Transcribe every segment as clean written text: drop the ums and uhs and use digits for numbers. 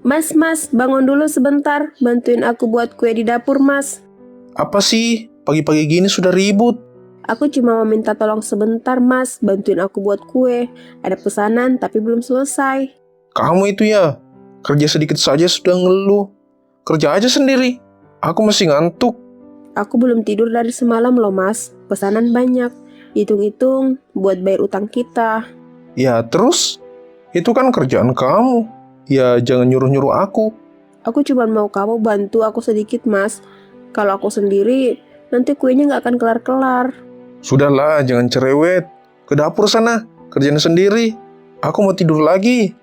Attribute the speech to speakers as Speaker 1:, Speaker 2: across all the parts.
Speaker 1: Mas, bangun dulu sebentar. Bantuin aku buat kue di dapur, Mas.
Speaker 2: Apa sih? Pagi-pagi gini sudah ribut.
Speaker 1: Aku cuma mau minta tolong sebentar, Mas. Bantuin aku buat kue. Ada pesanan tapi belum selesai.
Speaker 2: Kamu itu ya, kerja sedikit saja sudah ngeluh. Kerja aja sendiri. Aku masih ngantuk.
Speaker 1: Aku belum tidur dari semalam loh, Mas. Pesanan banyak. Hitung-hitung buat bayar utang kita.
Speaker 2: Ya terus, itu kan kerjaan kamu. Ya jangan nyuruh-nyuruh aku.
Speaker 1: Aku cuma mau kamu bantu aku sedikit, Mas. Kalau aku sendiri, nanti kuenya nggak akan kelar-kelar.
Speaker 2: Sudahlah, jangan cerewet. Ke dapur sana, kerjaan sendiri. Aku mau tidur lagi.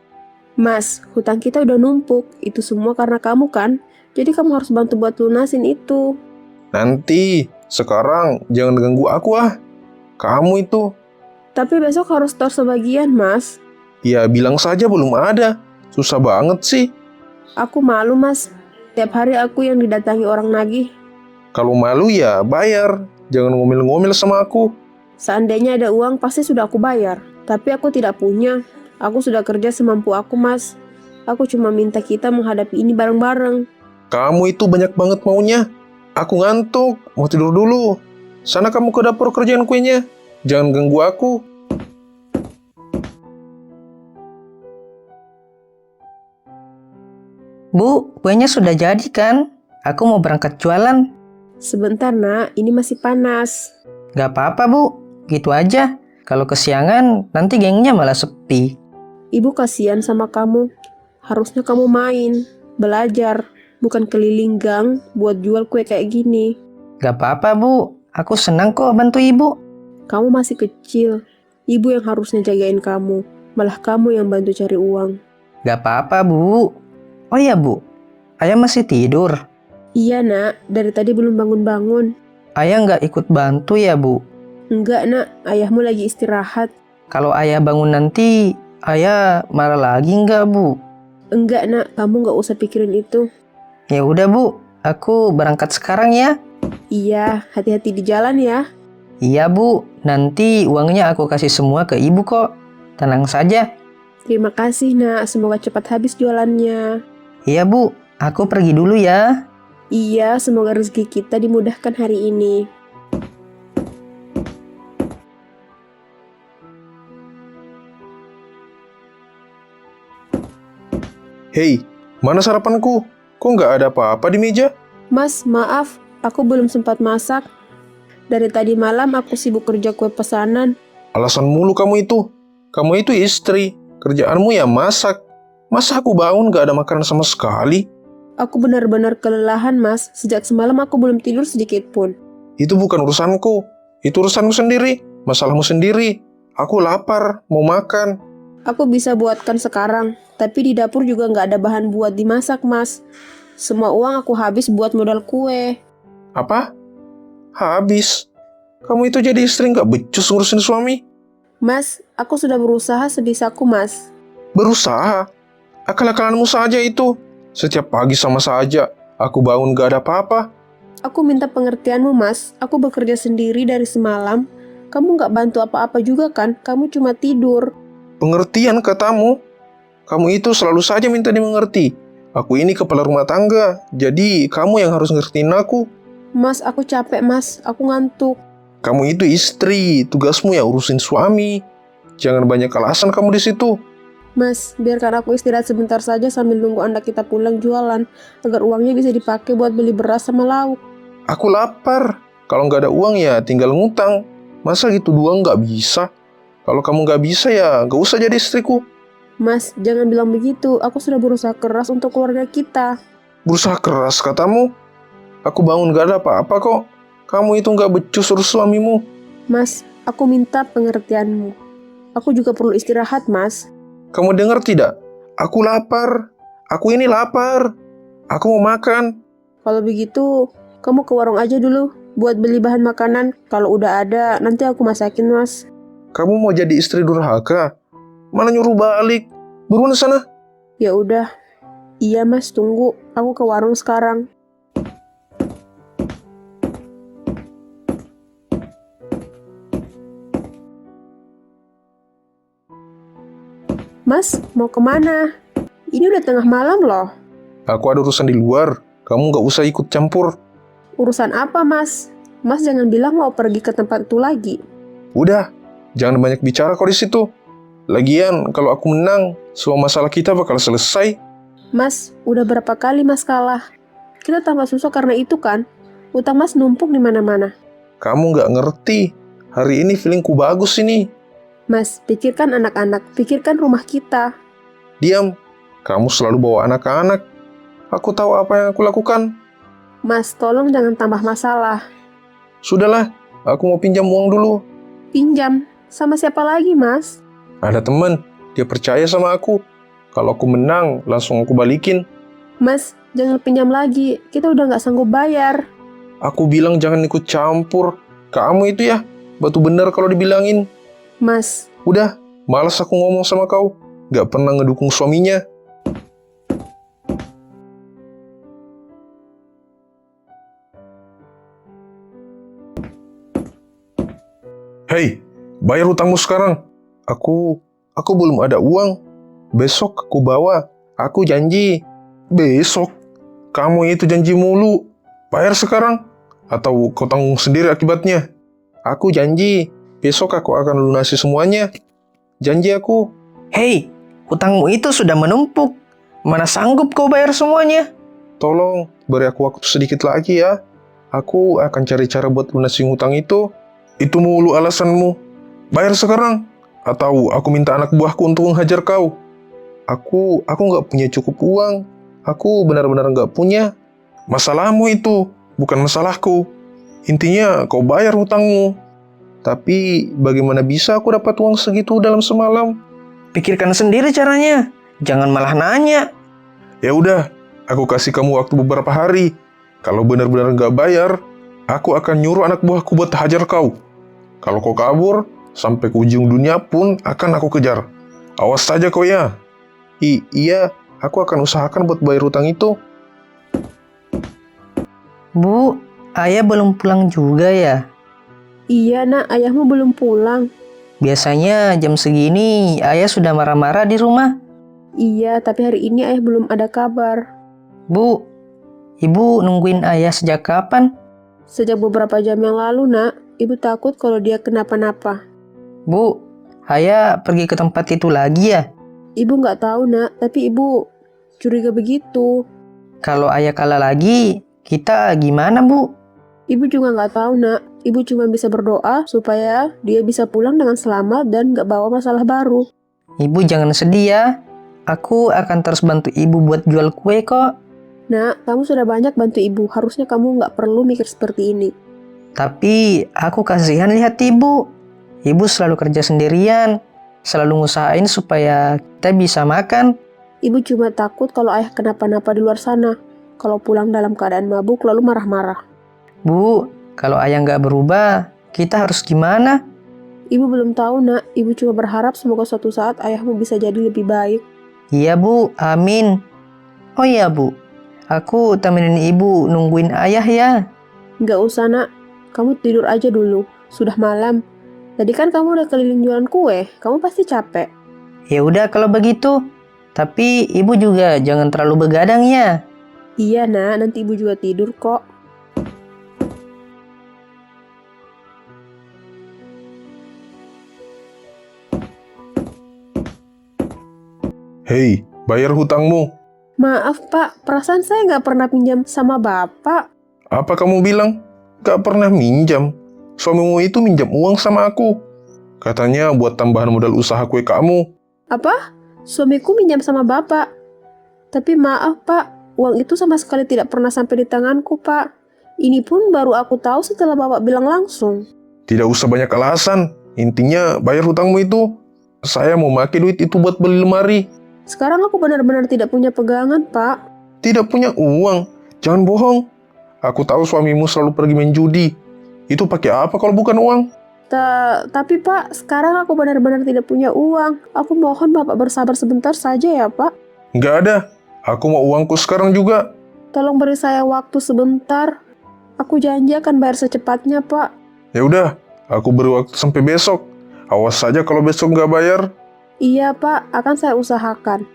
Speaker 1: Mas, hutang kita udah numpuk. Itu semua karena kamu kan? Jadi kamu harus bantu buat lunasin itu.
Speaker 2: Nanti, sekarang jangan ganggu aku ah. Kamu itu,
Speaker 1: Tapi besok harus store sebagian, Mas.
Speaker 2: ya bilang saja belum ada. Susah banget sih.
Speaker 1: Aku malu, Mas. Tiap hari aku yang didatangi orang nagih.
Speaker 2: Kalau malu ya bayar. Jangan ngomel-ngomel sama aku.
Speaker 1: Seandainya ada uang, pasti sudah aku bayar. Tapi aku tidak punya. Aku sudah kerja semampu aku, Mas. Aku cuma minta kita menghadapi ini bareng-bareng.
Speaker 2: Kamu itu banyak banget maunya. Aku ngantuk, mau tidur dulu. Sana kamu ke dapur kerjaan kuenya. Jangan ganggu aku.
Speaker 3: Bu, kuenya sudah jadi kan? Aku mau berangkat jualan.
Speaker 1: Sebentar, Nak. Ini masih panas.
Speaker 3: Gak apa-apa, Bu. Gitu aja. Kalau kesiangan, nanti gengnya malah sepi.
Speaker 1: Ibu kasihan sama kamu. Harusnya kamu main, belajar, bukan keliling gang buat jual kue kayak gini.
Speaker 3: Gak apa-apa, Bu. Aku senang kok bantu ibu.
Speaker 1: Kamu masih kecil. Ibu yang harusnya jagain kamu. Malah kamu yang bantu cari uang.
Speaker 3: Gak apa-apa, Bu. Oh iya, Bu. Ayah masih tidur.
Speaker 1: Iya, Nak. Dari tadi belum bangun-bangun.
Speaker 3: Ayah nggak ikut bantu ya, Bu?
Speaker 1: Enggak, Nak. Ayahmu lagi istirahat.
Speaker 3: Kalau ayah bangun nanti, ayah marah lagi nggak, Bu?
Speaker 1: Enggak, Nak. Kamu nggak usah pikirin itu.
Speaker 3: Ya udah, Bu. Aku berangkat sekarang ya.
Speaker 1: Iya, hati-hati di jalan ya.
Speaker 3: Iya, Bu. Nanti uangnya aku kasih semua ke ibu kok. Tenang saja.
Speaker 1: Terima kasih, Nak. Semoga cepat habis jualannya.
Speaker 3: Iya, Bu. Aku pergi dulu ya.
Speaker 1: Iya, semoga rezeki kita dimudahkan hari ini.
Speaker 2: Hei, mana sarapanku? Kok nggak ada apa-apa di meja?
Speaker 1: Mas, maaf. Aku belum sempat masak. Dari tadi malam aku sibuk kerja kue pesanan.
Speaker 2: Alasan mulu kamu itu. Kamu itu istri. Kerjaanmu ya masak. Masa aku bangun nggak ada makanan sama sekali?
Speaker 1: Aku benar-benar kelelahan, Mas. Sejak semalam aku belum tidur sedikit pun.
Speaker 2: Itu bukan urusanku. Itu urusanmu sendiri. Masalahmu sendiri. Aku lapar, mau makan.
Speaker 1: Aku bisa buatkan sekarang, tapi di dapur juga nggak ada bahan buat dimasak, Mas. Semua uang aku habis buat modal kue.
Speaker 2: Apa? Habis. Kamu itu jadi istri nggak becus ngurusin suami?
Speaker 1: Mas, aku sudah berusaha sebisaku, Mas.
Speaker 2: Berusaha. Akal-akalanmu saja itu. Setiap pagi sama saja. Aku bangun gak ada apa-apa.
Speaker 1: Aku minta pengertianmu, Mas. Aku bekerja sendiri dari semalam. Kamu nggak bantu apa-apa juga kan? Kamu cuma tidur.
Speaker 2: Pengertian katamu. Kamu itu selalu saja minta dimengerti. Aku ini kepala rumah tangga. Jadi kamu yang harus ngertiin aku.
Speaker 1: Mas, aku capek, Mas. Aku ngantuk.
Speaker 2: Kamu itu istri. Tugasmu ya urusin suami. Jangan banyak alasan kamu di situ.
Speaker 1: Mas, biarkan aku istirahat sebentar saja sambil nunggu anak kita pulang jualan, agar uangnya bisa dipakai buat beli beras sama lauk.
Speaker 2: Aku lapar. Kalau nggak ada uang ya tinggal ngutang. Masa gitu doang nggak bisa? Kalau kamu nggak bisa ya nggak usah jadi istriku.
Speaker 1: Mas, jangan bilang begitu. Aku sudah berusaha keras untuk keluarga kita.
Speaker 2: Berusaha keras katamu. Aku bangun gak ada apa-apa kok. Kamu itu nggak becus urus suamimu.
Speaker 1: Mas, aku minta pengertianmu. Aku juga perlu istirahat, Mas.
Speaker 2: Kamu dengar tidak? Aku lapar. Aku ini lapar. Aku mau makan.
Speaker 1: Kalau begitu, kamu ke warung aja dulu buat beli bahan makanan. Kalau udah ada, nanti aku masakin, Mas.
Speaker 2: Kamu mau jadi istri durhaka? Mana nyuruh balik? Buruan sana.
Speaker 1: Ya udah. Iya, Mas, tunggu. Aku ke warung sekarang. Mas, mau kemana? Ini udah tengah malam loh.
Speaker 2: Aku ada urusan di luar. Kamu nggak usah ikut campur.
Speaker 1: Urusan apa, Mas? Mas jangan bilang mau pergi ke tempat itu lagi.
Speaker 2: Udah, jangan banyak bicara kau di situ. Lagian, kalau aku menang, semua masalah kita bakal selesai.
Speaker 1: Mas, udah berapa kali Mas kalah? Kita tambah susah karena itu kan? Utang Mas numpuk di mana-mana.
Speaker 2: Kamu nggak ngerti. Hari ini feelingku bagus ini.
Speaker 1: Mas, pikirkan anak-anak, pikirkan rumah kita.
Speaker 2: Diam. Kamu selalu bawa anak-anak. Aku tahu apa yang aku lakukan.
Speaker 1: Mas, tolong jangan tambah masalah.
Speaker 2: Sudahlah, aku mau pinjam uang dulu.
Speaker 1: Pinjam? Sama siapa lagi, Mas?
Speaker 2: Ada teman, dia percaya sama aku. Kalau aku menang, langsung aku balikin.
Speaker 1: Mas, jangan pinjam lagi. Kita udah nggak sanggup bayar.
Speaker 2: Aku bilang jangan ikut campur. Kamu itu ya, batu bener kalau dibilangin.
Speaker 1: Mas,
Speaker 2: Udah, malas aku ngomong sama kau. Gak pernah ngedukung suaminya. Hei, bayar hutangmu sekarang. Aku belum ada uang. Besok aku bawa. Aku janji. Besok? Kamu itu janji mulu. Bayar sekarang. Atau kau tanggung sendiri akibatnya. Aku janji. Besok aku akan lunasi semuanya. Janji aku.
Speaker 3: Hei, hutangmu itu sudah menumpuk. Mana sanggup kau bayar semuanya?
Speaker 2: Tolong, beri aku waktu sedikit lagi ya. Aku akan cari cara buat lunasi hutang itu. Itu mulu alasanmu. Bayar sekarang. Atau aku minta anak buahku untuk menghajar kau. Aku nggak punya cukup uang. Aku benar-benar nggak punya. Masalahmu itu, bukan masalahku. Intinya kau bayar hutangmu. Tapi bagaimana bisa aku dapat uang segitu dalam semalam?
Speaker 3: Pikirkan sendiri caranya. Jangan malah nanya.
Speaker 2: Ya udah, aku kasih kamu waktu beberapa hari. Kalau benar-benar nggak bayar, aku akan nyuruh anak buahku buat hajar kau. Kalau kau kabur, sampai ke ujung dunia pun akan aku kejar. Awas saja kau ya. Iya, aku akan usahakan buat bayar hutang itu.
Speaker 3: Bu, ayah belum pulang juga ya?
Speaker 1: iya nak, ayahmu belum pulang.
Speaker 3: Biasanya jam segini ayah sudah marah-marah di rumah.
Speaker 1: Iya, tapi hari ini ayah belum ada kabar.
Speaker 3: Bu, ibu nungguin ayah sejak kapan?
Speaker 1: Sejak beberapa jam yang lalu nak, ibu takut kalau dia kenapa-napa.
Speaker 3: Bu, ayah pergi ke tempat itu lagi ya?
Speaker 1: Ibu nggak tahu nak, tapi ibu curiga begitu.
Speaker 3: Kalau ayah kalah lagi, kita gimana bu?
Speaker 1: Ibu juga nggak tahu nak, ibu cuma bisa berdoa supaya dia bisa pulang dengan selamat dan nggak bawa masalah baru.
Speaker 3: Ibu jangan sedih ya. Aku akan terus bantu ibu buat jual kue kok.
Speaker 1: Nak, kamu sudah banyak bantu ibu, harusnya kamu nggak perlu mikir seperti ini.
Speaker 3: Tapi aku kasihan lihat ibu. Ibu selalu kerja sendirian, selalu ngusahain supaya kita bisa makan.
Speaker 1: Ibu cuma takut kalau ayah kenapa-napa di luar sana. Kalau pulang dalam keadaan mabuk lalu marah-marah.
Speaker 3: Bu, kalau ayah nggak berubah, kita harus gimana?
Speaker 1: Ibu belum tahu nak, ibu cuma berharap semoga suatu saat ayahmu bisa jadi lebih baik.
Speaker 3: Iya bu, amin. Oh iya bu, aku temenin ibu nungguin ayah ya.
Speaker 1: Nggak usah nak, kamu tidur aja dulu, sudah malam. Tadi kan kamu udah keliling jualan kue, kamu pasti capek.
Speaker 3: Ya udah kalau begitu. Tapi ibu juga jangan terlalu begadang ya.
Speaker 1: Iya nak, nanti ibu juga tidur kok.
Speaker 2: Hei, bayar hutangmu.
Speaker 1: Maaf pak, perasaan saya nggak pernah pinjam sama bapak.
Speaker 2: Apa kamu bilang? Gak pernah minjam. Suamimu itu minjam uang sama aku. Katanya buat tambahan modal usaha kue kamu.
Speaker 1: Apa? Suamiku minjam sama bapak. Tapi maaf pak, uang itu sama sekali tidak pernah sampai di tanganku pak. Ini pun baru aku tahu setelah bapak bilang langsung.
Speaker 2: Tidak usah banyak alasan. Intinya bayar hutangmu itu. Saya mau pakai duit itu buat beli lemari.
Speaker 1: Sekarang aku benar-benar tidak punya pegangan pak.
Speaker 2: Tidak punya uang. Jangan bohong. Aku tahu suamimu selalu pergi main judi. Itu pakai apa kalau bukan uang?
Speaker 1: Tapi pak, sekarang aku benar-benar tidak punya uang. Aku mohon bapak bersabar sebentar saja ya pak.
Speaker 2: Nggak ada. Aku mau uangku sekarang juga.
Speaker 1: Tolong beri saya waktu sebentar. Aku janji akan bayar secepatnya pak.
Speaker 2: Ya udah, aku beri waktu sampai besok. Awas saja kalau besok nggak bayar.
Speaker 1: Iya pak, akan saya usahakan.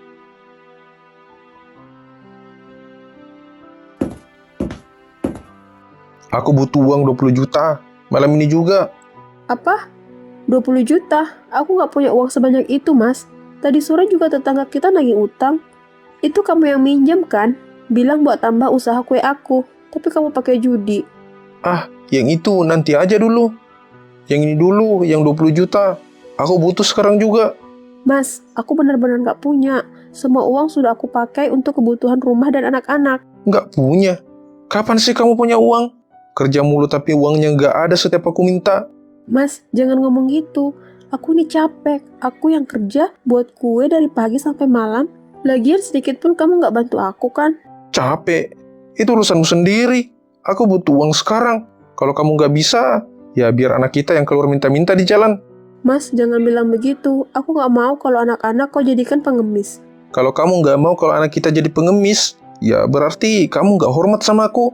Speaker 2: Aku butuh uang 20 juta. Malam ini juga.
Speaker 1: Apa? 20 juta? Aku nggak punya uang sebanyak itu, Mas. Tadi sore juga tetangga kita nagih utang. Itu kamu yang minjem kan? Bilang buat tambah usaha kue aku. Tapi kamu pakai judi.
Speaker 2: Ah, yang itu nanti aja dulu. Yang ini dulu, yang 20 juta. Aku butuh sekarang juga.
Speaker 1: Mas, aku benar-benar nggak punya. Semua uang sudah aku pakai untuk kebutuhan rumah dan anak-anak.
Speaker 2: Nggak punya. Kapan sih kamu punya uang? Kerja mulu tapi uangnya nggak ada setiap aku minta.
Speaker 1: Mas, jangan ngomong gitu. Aku ini capek. Aku yang kerja buat kue dari pagi sampai malam. Lagian sedikit pun kamu nggak bantu aku kan?
Speaker 2: Capek. Itu urusanmu sendiri. Aku butuh uang sekarang. Kalau kamu nggak bisa, ya biar anak kita yang keluar minta-minta di jalan.
Speaker 1: Mas, jangan bilang begitu. Aku nggak mau kalau anak-anak kau jadikan pengemis.
Speaker 2: Kalau kamu nggak mau kalau anak kita jadi pengemis, ya berarti kamu nggak hormat sama aku.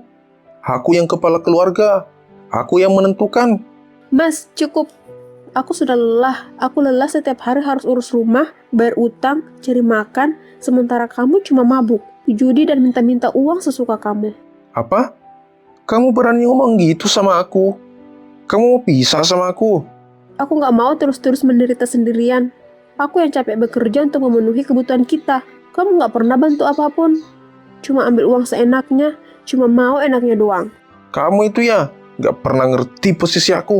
Speaker 2: Aku yang kepala keluarga. Aku yang menentukan.
Speaker 1: Mas, cukup. Aku sudah lelah. Aku lelah setiap hari harus urus rumah, bayar utang, cari makan, sementara kamu cuma mabuk, judi dan minta-minta uang sesuka kamu.
Speaker 2: Apa? Kamu berani ngomong gitu sama aku? Kamu mau pisah sama aku?
Speaker 1: Aku nggak mau terus-terus menderita sendirian. Aku yang capek bekerja untuk memenuhi kebutuhan kita. Kamu nggak pernah bantu apapun. Cuma ambil uang seenaknya, cuma mau enaknya doang.
Speaker 2: Kamu itu ya nggak pernah ngerti posisi aku.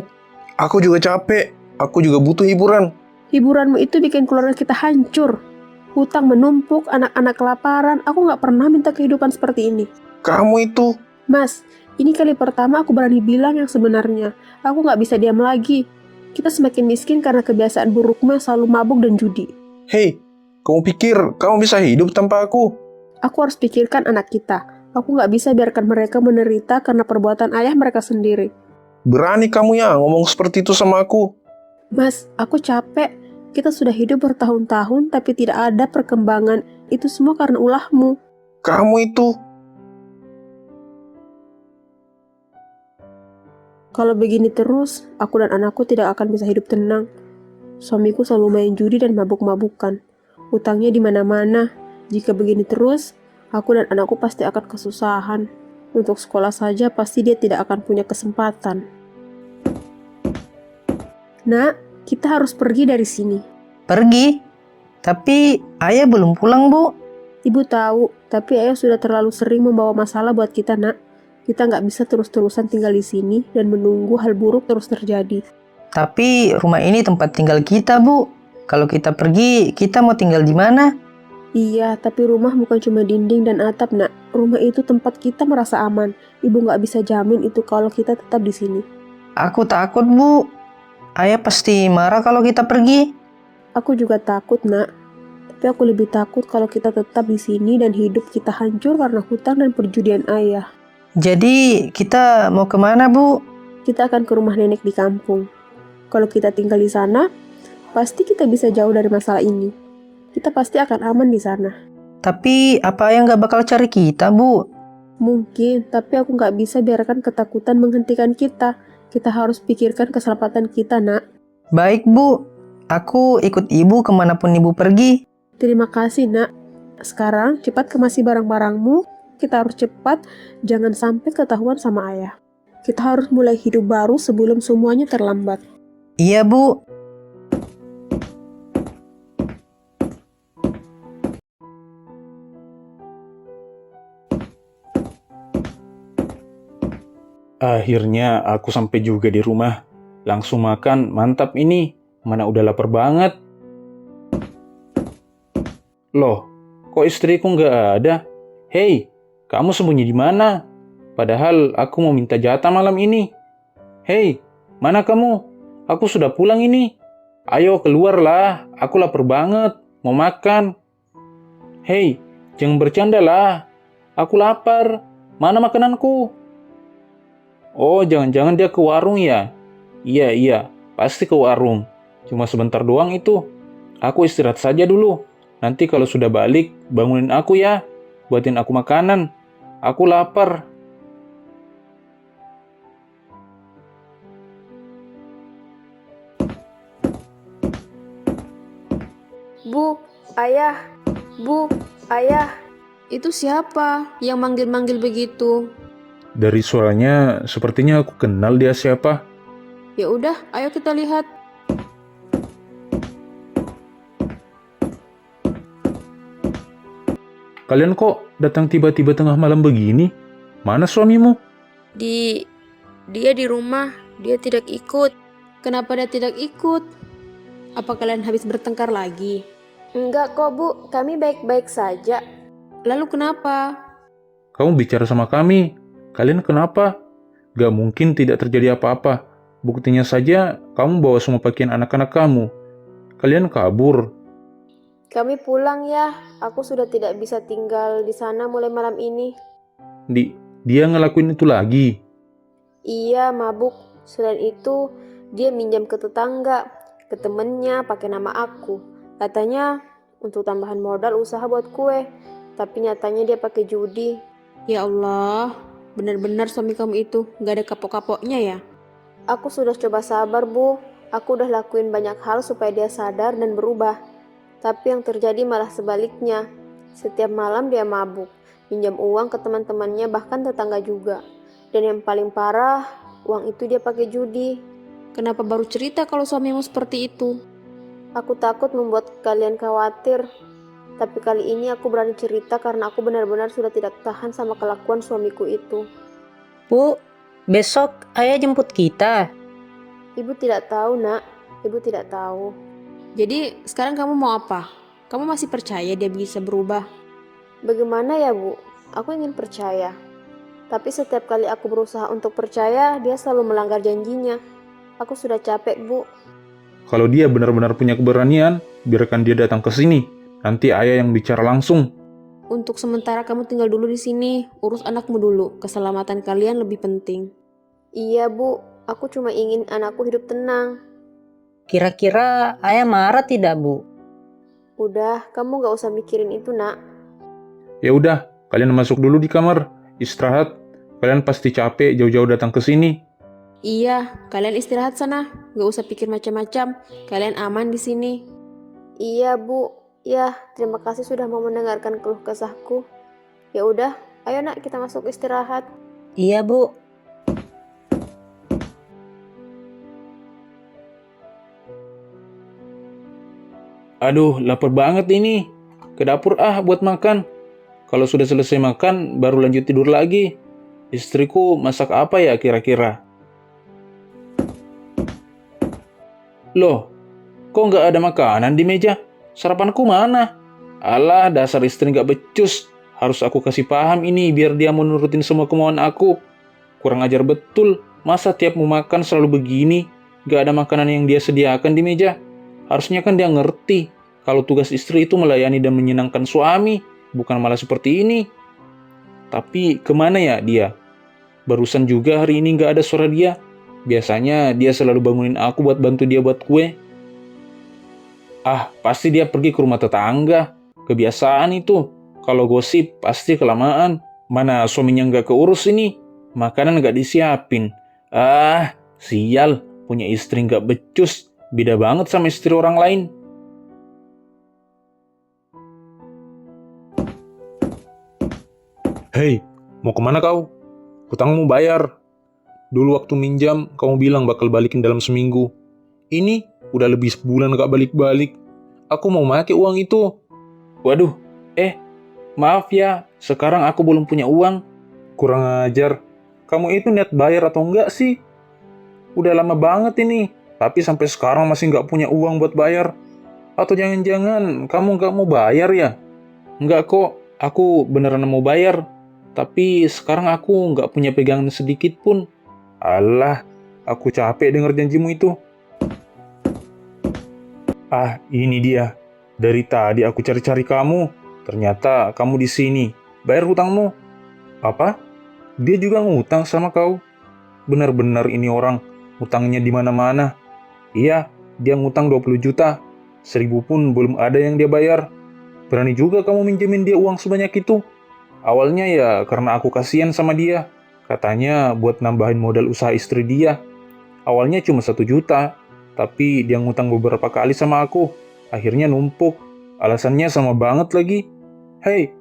Speaker 2: Aku juga capek. Aku juga butuh hiburan.
Speaker 1: Hiburanmu itu bikin keluarga kita hancur. Hutang menumpuk, anak-anak kelaparan. Aku nggak pernah minta kehidupan seperti ini.
Speaker 2: Kamu itu...
Speaker 1: Mas, ini kali pertama aku berani bilang yang sebenarnya. Aku nggak bisa diam lagi. Kita semakin miskin karena kebiasaan burukmu yang selalu mabuk dan judi.
Speaker 2: Hei, kamu pikir kamu bisa hidup tanpa aku?
Speaker 1: Aku harus pikirkan anak kita. Aku nggak bisa biarkan mereka menderita karena perbuatan ayah mereka sendiri.
Speaker 2: Berani kamu ya ngomong seperti itu sama aku?
Speaker 1: Mas, aku capek. Kita sudah hidup bertahun-tahun tapi tidak ada perkembangan. Itu semua karena ulahmu.
Speaker 2: Kamu itu...
Speaker 1: Kalau begini terus, aku dan anakku tidak akan bisa hidup tenang. Suamiku selalu main judi dan mabuk-mabukan. Utangnya di mana-mana. Jika begini terus, aku dan anakku pasti akan kesusahan. Untuk sekolah saja pasti dia tidak akan punya kesempatan. Nak, kita harus pergi dari sini.
Speaker 3: Pergi? Tapi ayah belum pulang, Bu.
Speaker 1: Ibu tahu, tapi ayah sudah terlalu sering membawa masalah buat kita, nak. Kita nggak bisa terus-terusan tinggal di sini dan menunggu hal buruk terus terjadi.
Speaker 3: Tapi rumah ini tempat tinggal kita, Bu. Kalau kita pergi, kita mau tinggal di mana?
Speaker 1: Iya, tapi rumah bukan cuma dinding dan atap, nak. Rumah itu tempat kita merasa aman. Ibu nggak bisa jamin itu kalau kita tetap di sini.
Speaker 3: Aku takut, Bu. Ayah pasti marah kalau kita pergi.
Speaker 1: Aku juga takut, nak. Tapi aku lebih takut kalau kita tetap di sini dan hidup kita hancur karena hutang dan perjudian ayah.
Speaker 3: Jadi, kita mau kemana, Bu?
Speaker 1: Kita akan ke rumah nenek di kampung. Kalau kita tinggal di sana, pasti kita bisa jauh dari masalah ini. Kita pasti akan aman di sana.
Speaker 3: Tapi, apa ayah nggak bakal cari kita, Bu?
Speaker 1: Mungkin, tapi aku nggak bisa biarkan ketakutan menghentikan kita. Kita harus pikirkan keselamatan kita, nak.
Speaker 3: Baik, Bu. Aku ikut ibu kemanapun ibu pergi.
Speaker 1: Terima kasih, nak. Sekarang, cepat kemasi barang-barangmu. Kita harus cepat, jangan sampai ketahuan sama ayah. Kita harus mulai hidup baru sebelum semuanya terlambat.
Speaker 3: Iya, Bu.
Speaker 4: Akhirnya aku sampai juga di rumah. Langsung makan, mantap ini. Mana udah lapar banget. Loh, kok istriku nggak ada? Hei, kamu sembunyi di mana? Padahal aku mau minta jatah malam ini. Hei, mana kamu? Aku sudah pulang ini. Ayo keluarlah, aku lapar banget. Mau makan. Hei, jangan bercanda lah. Aku lapar. Mana makananku? Oh, jangan-jangan dia ke warung ya? Iya, pasti ke warung. Cuma sebentar doang itu. Aku istirahat saja dulu. Nanti kalau sudah balik, bangunin aku ya. Buatin aku makanan. Aku lapar.
Speaker 1: Bu, ayah. Bu, ayah. Itu siapa yang manggil-manggil begitu?
Speaker 4: Dari suaranya, sepertinya aku kenal dia siapa.
Speaker 1: Ya udah, ayo kita lihat.
Speaker 4: Kalian kok datang tiba-tiba tengah malam begini? Mana suamimu?
Speaker 1: Dia di rumah, dia tidak ikut. Kenapa dia tidak ikut? Apa kalian habis bertengkar lagi? Enggak kok Bu, kami baik-baik saja. Lalu kenapa?
Speaker 4: Kamu bicara sama kami. Kalian kenapa? Gak mungkin tidak terjadi apa-apa. Buktinya saja, kamu bawa semua pakaian anak-anak kamu. Kalian kabur.
Speaker 1: Kami pulang ya, aku sudah tidak bisa tinggal di sana mulai malam ini.
Speaker 4: Dia ngelakuin itu lagi.
Speaker 1: Iya, mabuk. Selain itu, dia minjam ke tetangga, ke temennya pakai nama aku. Katanya untuk tambahan modal usaha buat kue, tapi nyatanya dia pakai judi. Ya Allah, benar-benar suami kamu itu gak ada kapok-kapoknya ya? Aku sudah coba sabar, Bu. Aku udah lakuin banyak hal supaya dia sadar dan berubah. Tapi yang terjadi malah sebaliknya. Setiap malam dia mabuk, pinjam uang ke teman-temannya bahkan tetangga juga. Dan yang paling parah, uang itu dia pakai judi. Kenapa baru cerita kalau suamimu seperti itu? Aku takut membuat kalian khawatir. Tapi kali ini aku berani cerita karena aku benar-benar sudah tidak tahan sama kelakuan suamiku itu.
Speaker 3: Bu, besok ayah jemput kita.
Speaker 1: Ibu tidak tahu, Nak. Ibu tidak tahu. Jadi sekarang kamu mau apa? Kamu masih percaya dia bisa berubah? Bagaimana ya, Bu? Aku ingin percaya. Tapi setiap kali aku berusaha untuk percaya, dia selalu melanggar janjinya. Aku sudah capek, Bu.
Speaker 4: Kalau dia benar-benar punya keberanian, biarkan dia datang ke sini. Nanti ayah yang bicara langsung.
Speaker 1: Untuk sementara kamu tinggal dulu di sini. Urus anakmu dulu. Keselamatan kalian lebih penting. Iya, Bu. Aku cuma ingin anakku hidup tenang.
Speaker 3: Kira-kira ayah marah tidak, Bu?
Speaker 1: Udah, kamu gak usah mikirin itu, Nak.
Speaker 4: Ya udah, kalian masuk dulu di kamar. Istirahat. Kalian pasti capek jauh-jauh datang ke sini.
Speaker 1: Iya, kalian istirahat sana. Gak usah pikir macam-macam. Kalian aman di sini. Iya, Bu. Ya, terima kasih sudah mau mendengarkan keluh kesahku. Ya udah, ayo Nak, kita masuk istirahat.
Speaker 3: Iya, Bu.
Speaker 4: Aduh, lapar banget ini. Ke dapur buat makan. Kalau sudah selesai makan, baru lanjut tidur lagi. Istriku masak apa ya kira-kira? Loh, kok nggak ada makanan di meja? Sarapanku mana? Alah, dasar istri nggak becus. Harus aku kasih paham ini biar dia mau nurutin semua kemauan aku. Kurang ajar betul. Masa tiap mau makan selalu begini? Nggak ada makanan yang dia sediakan di meja. Harusnya kan dia ngerti kalau tugas istri itu melayani dan menyenangkan suami, bukan malah seperti ini. Tapi kemana ya dia? Barusan juga hari ini nggak ada suara dia. Biasanya dia selalu bangunin aku buat bantu dia buat kue. Pasti dia pergi ke rumah tetangga. Kebiasaan itu. Kalau gosip pasti kelamaan. Mana suaminya nggak keurus ini. Makanan nggak disiapin. Sial. Punya istri nggak becus. Beda banget sama istri orang lain. Hei, mau kemana kau? Hutangmu bayar. Dulu waktu minjam, kamu bilang bakal balikin dalam seminggu. Ini udah lebih sebulan gak balik-balik. Aku mau pakai uang itu. Waduh, maaf ya, sekarang aku belum punya uang. Kurang ajar. Kamu itu niat bayar atau enggak sih? Udah lama banget ini, tapi sampai sekarang masih gak punya uang buat bayar. Atau jangan-jangan kamu gak mau bayar ya? Enggak kok, aku beneran mau bayar. Tapi sekarang aku gak punya pegangan sedikit pun. Alah, aku capek denger janjimu itu. Ini dia. Dari tadi aku cari-cari kamu. Ternyata kamu di sini. Bayar hutangmu. Apa? Dia juga ngutang sama kau? Benar-benar ini orang. Hutangnya di mana-mana. Iya, dia ngutang 20 juta. 1.000 pun belum ada yang dia bayar. Berani juga kamu minjemin dia uang sebanyak itu. Awalnya ya karena aku kasihan sama dia. Katanya buat nambahin modal usaha istri dia. Awalnya cuma 1 juta, tapi dia ngutang beberapa kali sama aku. Akhirnya numpuk. Alasannya sama banget lagi. Hei,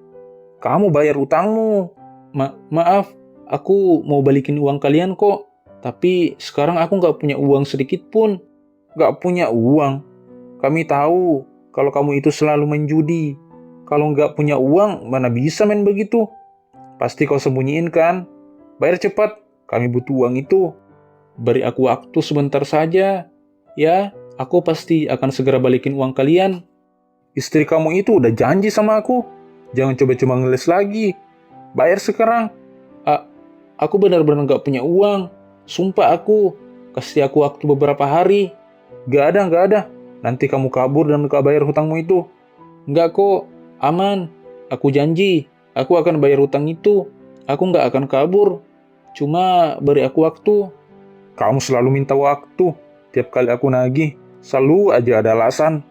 Speaker 4: kamu bayar utangmu. Maaf, aku mau balikin uang kalian kok. Tapi sekarang aku nggak punya uang sedikit pun. Nggak punya uang. Kami tahu kalau kamu itu selalu main judi. Kalau nggak punya uang, mana bisa main begitu? Pasti kau sembunyiin kan? Bayar cepat, kami butuh uang itu. Beri aku waktu sebentar saja. Ya, aku pasti akan segera balikin uang kalian. Istri kamu itu udah janji sama aku. Jangan coba-coba ngeles lagi. Bayar sekarang. Aku benar-benar nggak punya uang. Sumpah aku. Kasih aku waktu beberapa hari. Nggak ada. Nanti kamu kabur dan gak bayar hutangmu itu. Nggak kok, aman. Aku janji, aku akan bayar hutang itu. Aku nggak akan kabur. Cuma beri aku waktu. Kamu selalu minta waktu. Tiap kali aku nagih, selalu aja ada alasan.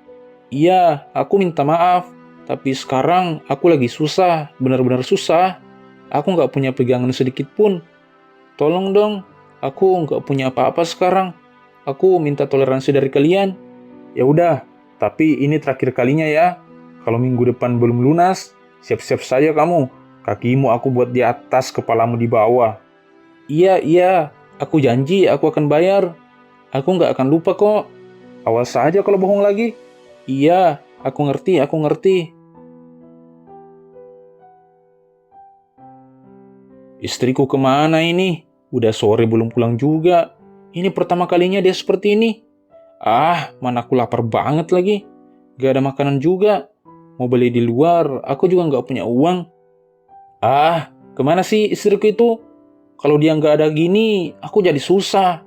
Speaker 4: Iya, aku minta maaf. Tapi sekarang aku lagi susah, benar-benar susah. Aku nggak punya pegangan sedikit pun. Tolong dong, aku nggak punya apa-apa sekarang. Aku minta toleransi dari kalian. Ya udah, tapi ini terakhir kalinya ya. Kalau minggu depan belum lunas, siap-siap saja kamu. Kakimu aku buat di atas, kepalamu di bawah. Iya, aku janji aku akan bayar. Aku nggak akan lupa kok. Awas saja kalau bohong lagi. Iya, aku ngerti. Istriku kemana ini? Udah sore belum pulang juga. Ini pertama kalinya dia seperti ini. Mana aku lapar banget lagi. Gak ada makanan juga. Mau beli di luar, aku juga gak punya uang. Kemana sih istriku itu? Kalau dia gak ada gini, aku jadi susah.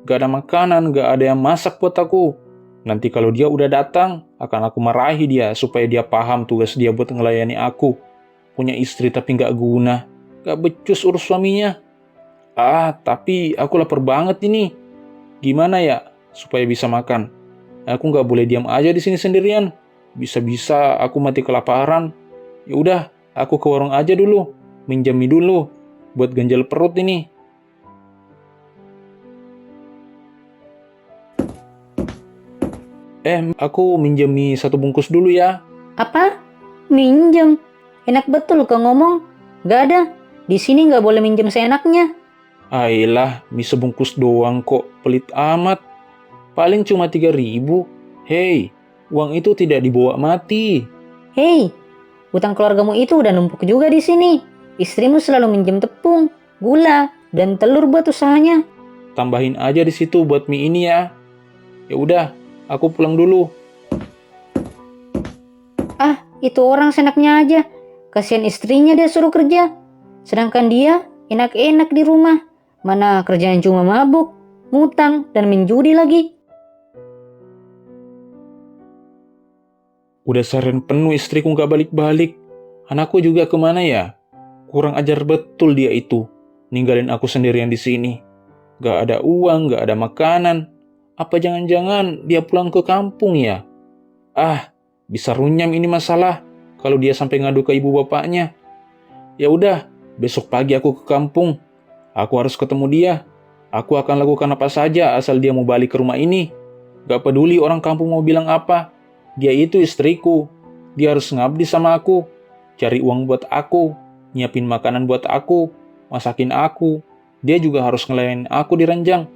Speaker 4: Gak ada makanan, gak ada yang masak buat aku. Nanti kalau dia udah datang, akan aku marahi dia supaya dia paham tugas dia buat ngelayani aku. Punya istri tapi gak guna. Gak becus urus suaminya. Tapi aku lapar banget ini. Gimana ya supaya bisa makan? Aku nggak boleh diam aja di sini sendirian. Bisa-bisa aku mati kelaparan. Ya udah, aku ke warung aja dulu, minjami dulu buat ganjal perut ini. Aku minjami 1 bungkus dulu ya.
Speaker 5: Apa? Minjem? Enak betul kau ngomong. Gak ada. Di sini nggak boleh minjem seenaknya.
Speaker 4: Ailah, mie sebungkus doang kok, pelit amat. Paling cuma 3.000. Hei, uang itu tidak dibawa mati.
Speaker 5: Hei, utang keluargamu itu udah numpuk juga di sini. Istrimu selalu minjem tepung, gula, dan telur buat usahanya.
Speaker 4: Tambahin aja di situ buat mie ini ya. Ya udah, aku pulang dulu.
Speaker 5: Itu orang senaknya aja. Kasihan istrinya dia suruh kerja. Sedangkan dia enak-enak di rumah. Mana kerjaan cuma mabuk, ngutang, dan menjudi lagi.
Speaker 4: Udah seharian penuh istriku nggak balik-balik. Anakku juga kemana ya? Kurang ajar betul dia itu. Ninggalin aku sendirian di sini. Gak ada uang, gak ada makanan. Apa jangan-jangan dia pulang ke kampung ya? Bisa runyam ini masalah kalau dia sampai ngadu ke ibu bapaknya. Ya udah, besok pagi aku ke kampung. Aku harus ketemu dia. Aku akan lakukan apa saja asal dia mau balik ke rumah ini. Gak peduli orang kampung mau bilang apa. Dia itu istriku. Dia harus ngabdi sama aku. Cari uang buat aku. Nyiapin makanan buat aku. Masakin aku. Dia juga harus ngelayanin aku di ranjang.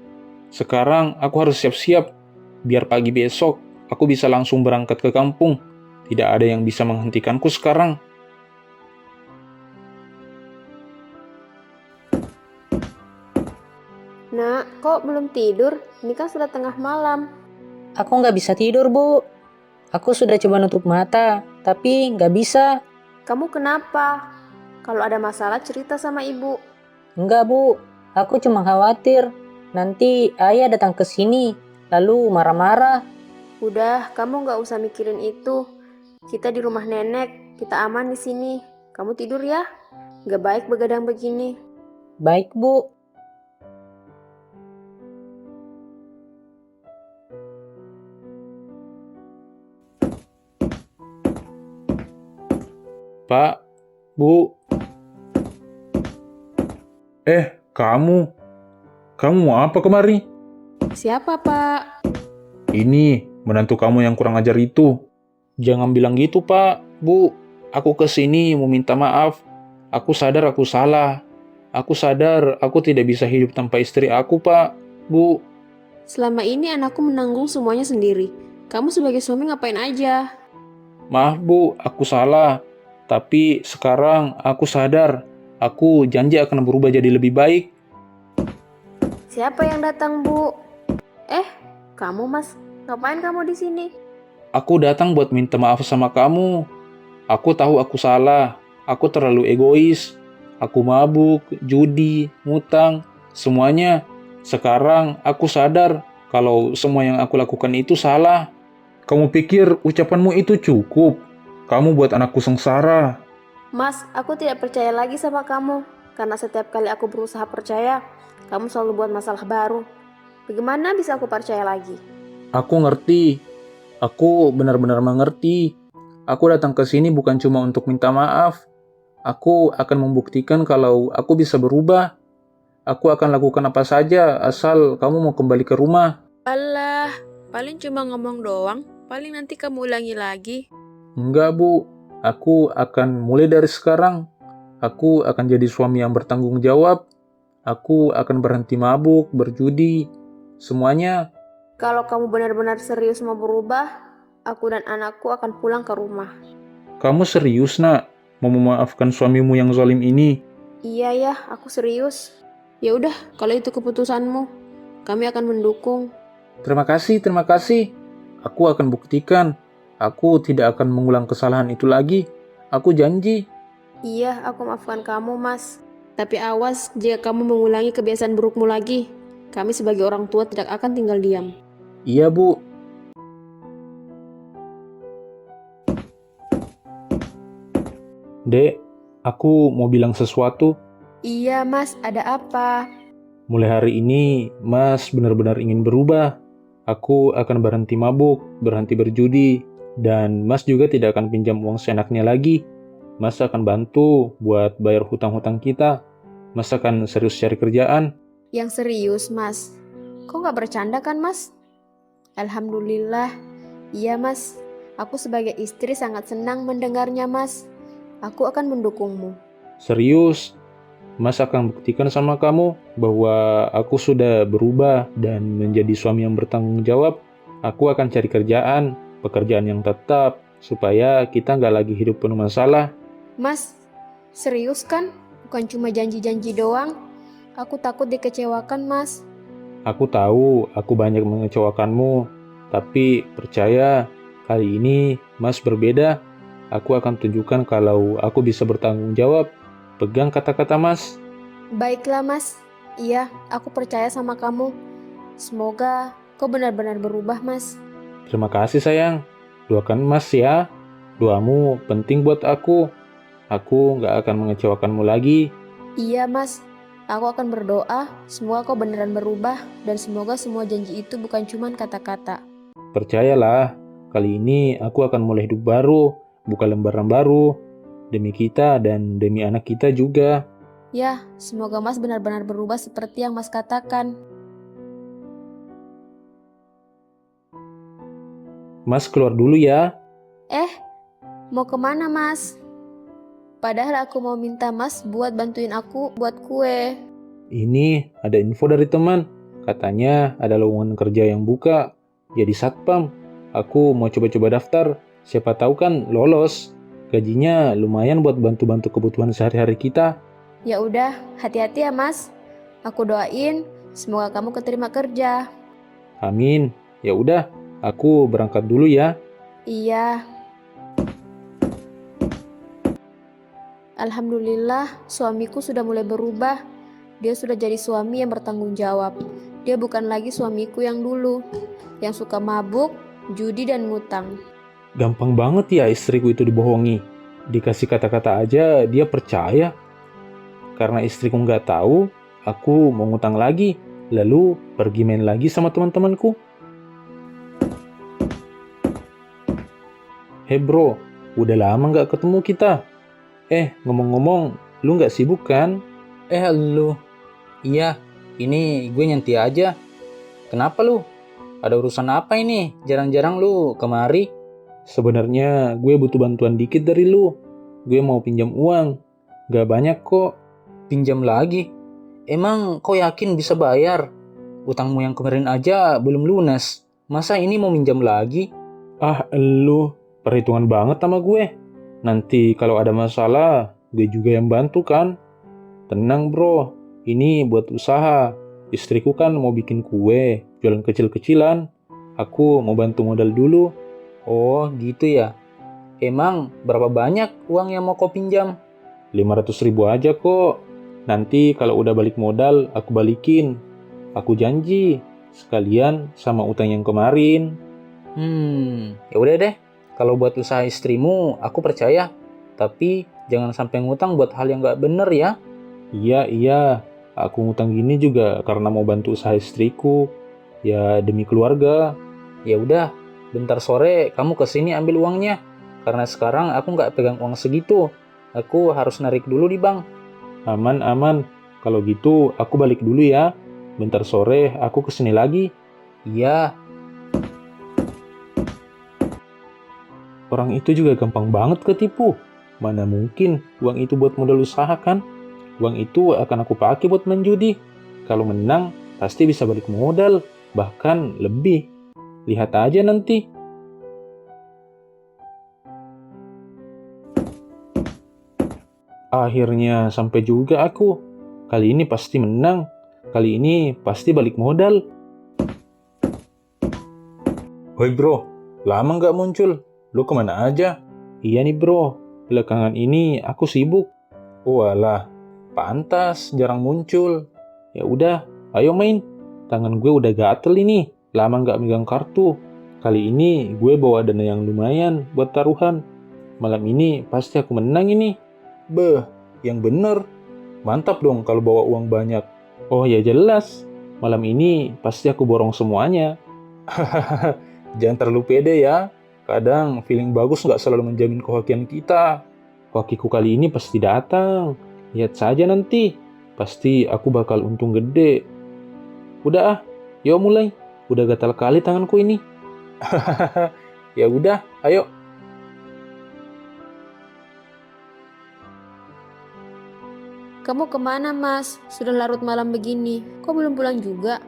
Speaker 4: Sekarang aku harus siap-siap. Biar pagi besok aku bisa langsung berangkat ke kampung. Tidak ada yang bisa menghentikanku sekarang.
Speaker 1: Nak, kok belum tidur? Ini kan sudah tengah malam.
Speaker 5: Aku nggak bisa tidur, Bu. Aku sudah coba nutup mata, tapi nggak bisa.
Speaker 1: Kamu kenapa? Kalau ada masalah cerita sama ibu.
Speaker 5: Enggak, Bu. Aku cuma khawatir. Nanti ayah datang ke sini, lalu marah-marah.
Speaker 1: Udah, kamu nggak usah mikirin itu. Kita di rumah nenek, kita aman di sini. Kamu tidur ya. Nggak baik begadang begini.
Speaker 5: Baik, Bu.
Speaker 4: Pak, Bu. Kamu mau apa kemari?
Speaker 1: Siapa, Pak?
Speaker 4: Ini, menantu kamu yang kurang ajar itu. Jangan bilang gitu, Pak. Bu, aku kesini mau minta maaf. Aku sadar aku salah. Aku sadar aku tidak bisa hidup tanpa istri aku, Pak. Bu,
Speaker 1: Selama ini anakku menanggung semuanya sendiri. Kamu sebagai suami ngapain aja?
Speaker 4: maaf Bu, aku salah. Tapi sekarang aku sadar, aku janji akan berubah jadi lebih baik.
Speaker 1: Siapa yang datang, Bu? Kamu, Mas. Ngapain kamu di sini?
Speaker 4: Aku datang buat minta maaf sama kamu. Aku tahu aku salah. Aku terlalu egois. Aku mabuk, judi, ngutang, semuanya. Sekarang aku sadar kalau semua yang aku lakukan itu salah. Kamu pikir ucapanmu itu cukup? Kamu buat anakku sengsara.
Speaker 1: Mas, aku tidak percaya lagi sama kamu. Karena setiap kali aku berusaha percaya, kamu selalu buat masalah baru. Bagaimana bisa aku percaya lagi?
Speaker 4: Aku ngerti. Aku benar-benar mengerti. Aku datang ke sini bukan cuma untuk minta maaf. Aku akan membuktikan kalau aku bisa berubah. Aku akan lakukan apa saja asal kamu mau kembali ke rumah.
Speaker 6: Alah, paling cuma ngomong doang, paling nanti kamu ulangi lagi.
Speaker 4: Enggak, Bu. Aku akan mulai dari sekarang. Aku akan jadi suami yang bertanggung jawab. Aku akan berhenti mabuk, berjudi, semuanya.
Speaker 1: Kalau kamu benar-benar serius mau berubah, aku dan anakku akan pulang ke rumah.
Speaker 4: Kamu serius, Nak? Mau memaafkan suamimu yang zalim ini?
Speaker 1: Iya ya, aku serius. Ya udah, kalau itu keputusanmu, kami akan mendukung.
Speaker 4: Terima kasih, terima kasih. Aku akan buktikan. Aku tidak akan mengulang kesalahan itu lagi. Aku janji.
Speaker 1: Iya, aku maafkan kamu, Mas. Tapi awas jika kamu mengulangi kebiasaan burukmu lagi. Kami sebagai orang tua tidak akan tinggal diam.
Speaker 4: Iya, Bu. Dek, aku mau bilang sesuatu.
Speaker 1: Iya, Mas, ada apa?
Speaker 4: Mulai hari ini, Mas benar-benar ingin berubah. Aku akan berhenti mabuk, berhenti berjudi, dan Mas juga tidak akan pinjam uang seenaknya lagi. Mas akan bantu buat bayar hutang-hutang kita. Mas akan serius cari kerjaan.
Speaker 1: Yang serius, Mas. Kok nggak bercanda kan, Mas? Alhamdulillah. Iya, Mas. Aku sebagai istri sangat senang mendengarnya, Mas. Aku akan mendukungmu.
Speaker 4: Serius, Mas akan buktikan sama kamu bahwa aku sudah berubah dan menjadi suami yang bertanggung jawab. Aku akan cari kerjaan, pekerjaan yang tetap, supaya kita nggak lagi hidup penuh masalah.
Speaker 1: Mas, serius kan? Bukan cuma janji-janji doang. Aku takut dikecewakan, Mas.
Speaker 4: Aku tahu aku banyak mengecewakanmu, tapi percaya kali ini Mas berbeda. Aku akan tunjukkan kalau aku bisa bertanggung jawab. Pegang kata-kata Mas.
Speaker 1: Baiklah, Mas. Iya, aku percaya sama kamu. Semoga kau benar-benar berubah, Mas.
Speaker 4: Terima kasih sayang. Doakan Mas ya. Doamu penting buat aku. Aku nggak akan mengecewakanmu lagi.
Speaker 1: Iya, Mas. Aku akan berdoa, semoga kau beneran berubah, dan semoga semua janji itu bukan cuma kata-kata.
Speaker 4: Percayalah, kali ini aku akan mulai hidup baru, buka lembaran baru, demi kita dan demi anak kita juga.
Speaker 1: Ya, semoga Mas benar-benar berubah seperti yang Mas katakan.
Speaker 4: Mas keluar dulu ya.
Speaker 1: Mau kemana, Mas? Padahal aku mau minta Mas buat bantuin aku buat kue.
Speaker 4: Ini ada info dari teman. Katanya ada lowongan kerja yang buka. Jadi satpam. Aku mau coba-coba daftar. Siapa tahu kan lolos. Gajinya lumayan buat bantu-bantu kebutuhan sehari-hari kita.
Speaker 1: Ya udah, hati-hati ya, Mas. Aku doain semoga kamu keterima kerja.
Speaker 4: Amin. Ya udah, aku berangkat dulu ya.
Speaker 1: Iya. Alhamdulillah, suamiku sudah mulai berubah. Dia sudah jadi suami yang bertanggung jawab. Dia bukan lagi suamiku yang dulu, yang suka mabuk, judi, dan ngutang.
Speaker 4: Gampang banget ya istriku itu dibohongi. Dikasih kata-kata aja dia percaya. Karena istriku nggak tahu, aku mau ngutang lagi. Lalu pergi main lagi sama teman-temanku. Hei bro, udah lama nggak ketemu kita. Ngomong-ngomong, lu nggak sibuk kan?
Speaker 3: Lu. Iya, ini gue nyantai aja. Kenapa lu? Ada urusan apa ini? Jarang-jarang lu kemari.
Speaker 4: Sebenarnya gue butuh bantuan dikit dari lu. Gue mau pinjam uang. Gak banyak kok. Pinjam lagi? Emang kau yakin bisa bayar? Utangmu yang kemarin aja belum lunas. Masa ini mau minjam lagi? Ah, elu, perhitungan banget sama gue. Nanti kalau ada masalah, gue juga yang bantu kan? Tenang bro, ini buat usaha. Istriku kan mau bikin kue, jualan kecil-kecilan. Aku mau bantu modal dulu. Oh gitu ya. Emang berapa banyak uang yang mau kau pinjam? 500.000 aja kok. Nanti kalau udah balik modal, aku balikin. Aku janji, sekalian sama utang yang kemarin. Ya udah deh. Kalau buat usaha istrimu, aku percaya. Tapi jangan sampai ngutang buat hal yang nggak bener ya. Iya. Aku ngutang gini juga karena mau bantu usaha istriku. Ya demi keluarga. Ya udah, bentar sore kamu kesini ambil uangnya. Karena sekarang aku nggak pegang uang segitu. Aku harus narik dulu di bank. Aman. Kalau gitu aku balik dulu ya. Bentar sore aku kesini lagi. Iya. Orang itu juga gampang banget ketipu. Mana mungkin uang itu buat modal usaha kan? Uang itu akan aku pakai buat main judi. Kalau menang, pasti bisa balik modal. Bahkan lebih. Lihat aja nanti. Akhirnya sampai juga aku. Kali ini pasti menang. Kali ini pasti balik modal. Hoi bro, lama nggak muncul. Lu kemana aja? Iya nih bro, belakangan ini aku sibuk. Walah, pantas jarang muncul. Ya udah, ayo main. Tangan gue udah gatel ini. Lama nggak megang kartu. Kali ini gue bawa dana yang lumayan buat taruhan. Malam ini pasti aku menang ini. Beh, yang bener. Mantap dong kalau bawa uang banyak. Oh ya jelas, malam ini pasti aku borong semuanya. Jangan terlalu pede ya. Kadang feeling bagus nggak selalu menjamin kehokian kita. Hokiku kali ini pasti datang. Lihat saja nanti. Pasti aku bakal untung gede. Udah yuk mulai. Udah gatal kali tanganku ini. Ya udah, ayo.
Speaker 6: Kamu kemana, Mas? Sudah larut malam begini. Kok belum pulang juga?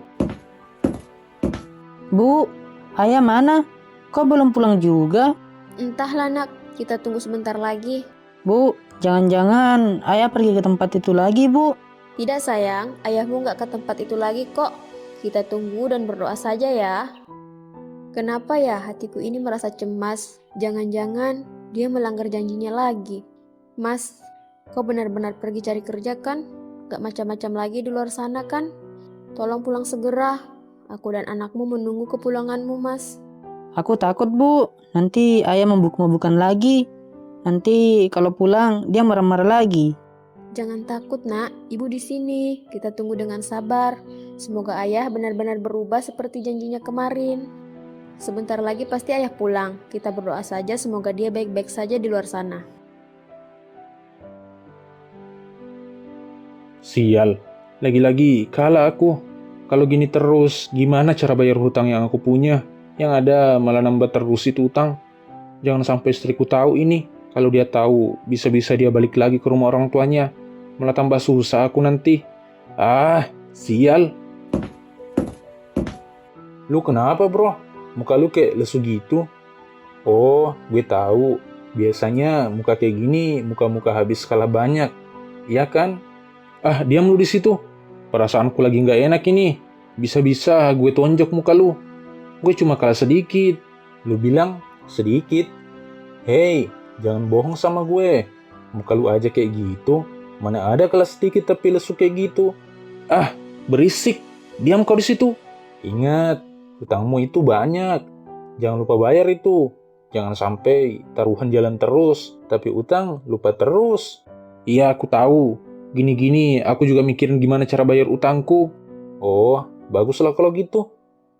Speaker 5: Bu, ayah mana? Kok belum pulang juga?
Speaker 6: Entahlah, nak. Kita tunggu sebentar lagi.
Speaker 5: Bu, jangan-jangan ayah pergi ke tempat itu lagi, Bu.
Speaker 6: Tidak, sayang. Ayahmu nggak ke tempat itu lagi kok. Kita tunggu dan berdoa saja ya. Kenapa ya hatiku ini merasa cemas? Jangan-jangan dia melanggar janjinya lagi. Mas, kau benar-benar pergi cari kerja kan? Gak macam-macam lagi di luar sana kan? Tolong pulang segera. Aku dan anakmu menunggu kepulanganmu, Mas.
Speaker 5: Aku takut, Bu. Nanti ayah mabuk-mabukan lagi. Nanti kalau pulang dia marah-marah lagi.
Speaker 6: Jangan takut, nak. Ibu di sini. Kita tunggu dengan sabar. Semoga ayah benar-benar berubah seperti janjinya kemarin. Sebentar lagi pasti ayah pulang. Kita berdoa saja semoga dia baik-baik saja di luar sana.
Speaker 4: Sial, lagi-lagi kalah aku. Kalau gini terus, gimana cara bayar hutang yang aku punya? Yang ada malah nambah terus itu utang. Jangan sampai istriku tahu ini. Kalau dia tahu, bisa-bisa dia balik lagi ke rumah orang tuanya. Malah tambah susah aku nanti. Ah, sial. Lu kenapa bro? Muka lu kayak lesu gitu. Oh, gue tahu. Biasanya muka kayak gini, muka-muka habis kalah banyak. Iya kan? Ah, diam lu di situ. Perasaanku lagi nggak enak ini. Bisa-bisa gue tonjok muka lu. Gue cuma kalah sedikit. Lu bilang sedikit. Hei, jangan bohong sama gue. Muka lu aja kayak gitu. Mana ada kalah sedikit tapi lesu kayak gitu. Ah, berisik. Diam kau di situ. Ingat, hutangmu itu banyak. Jangan lupa bayar itu. Jangan sampai taruhan jalan terus, tapi utang lupa terus. Iya, aku tahu. Gini-gini, aku juga mikirin gimana cara bayar utangku. Oh, baguslah kalau gitu.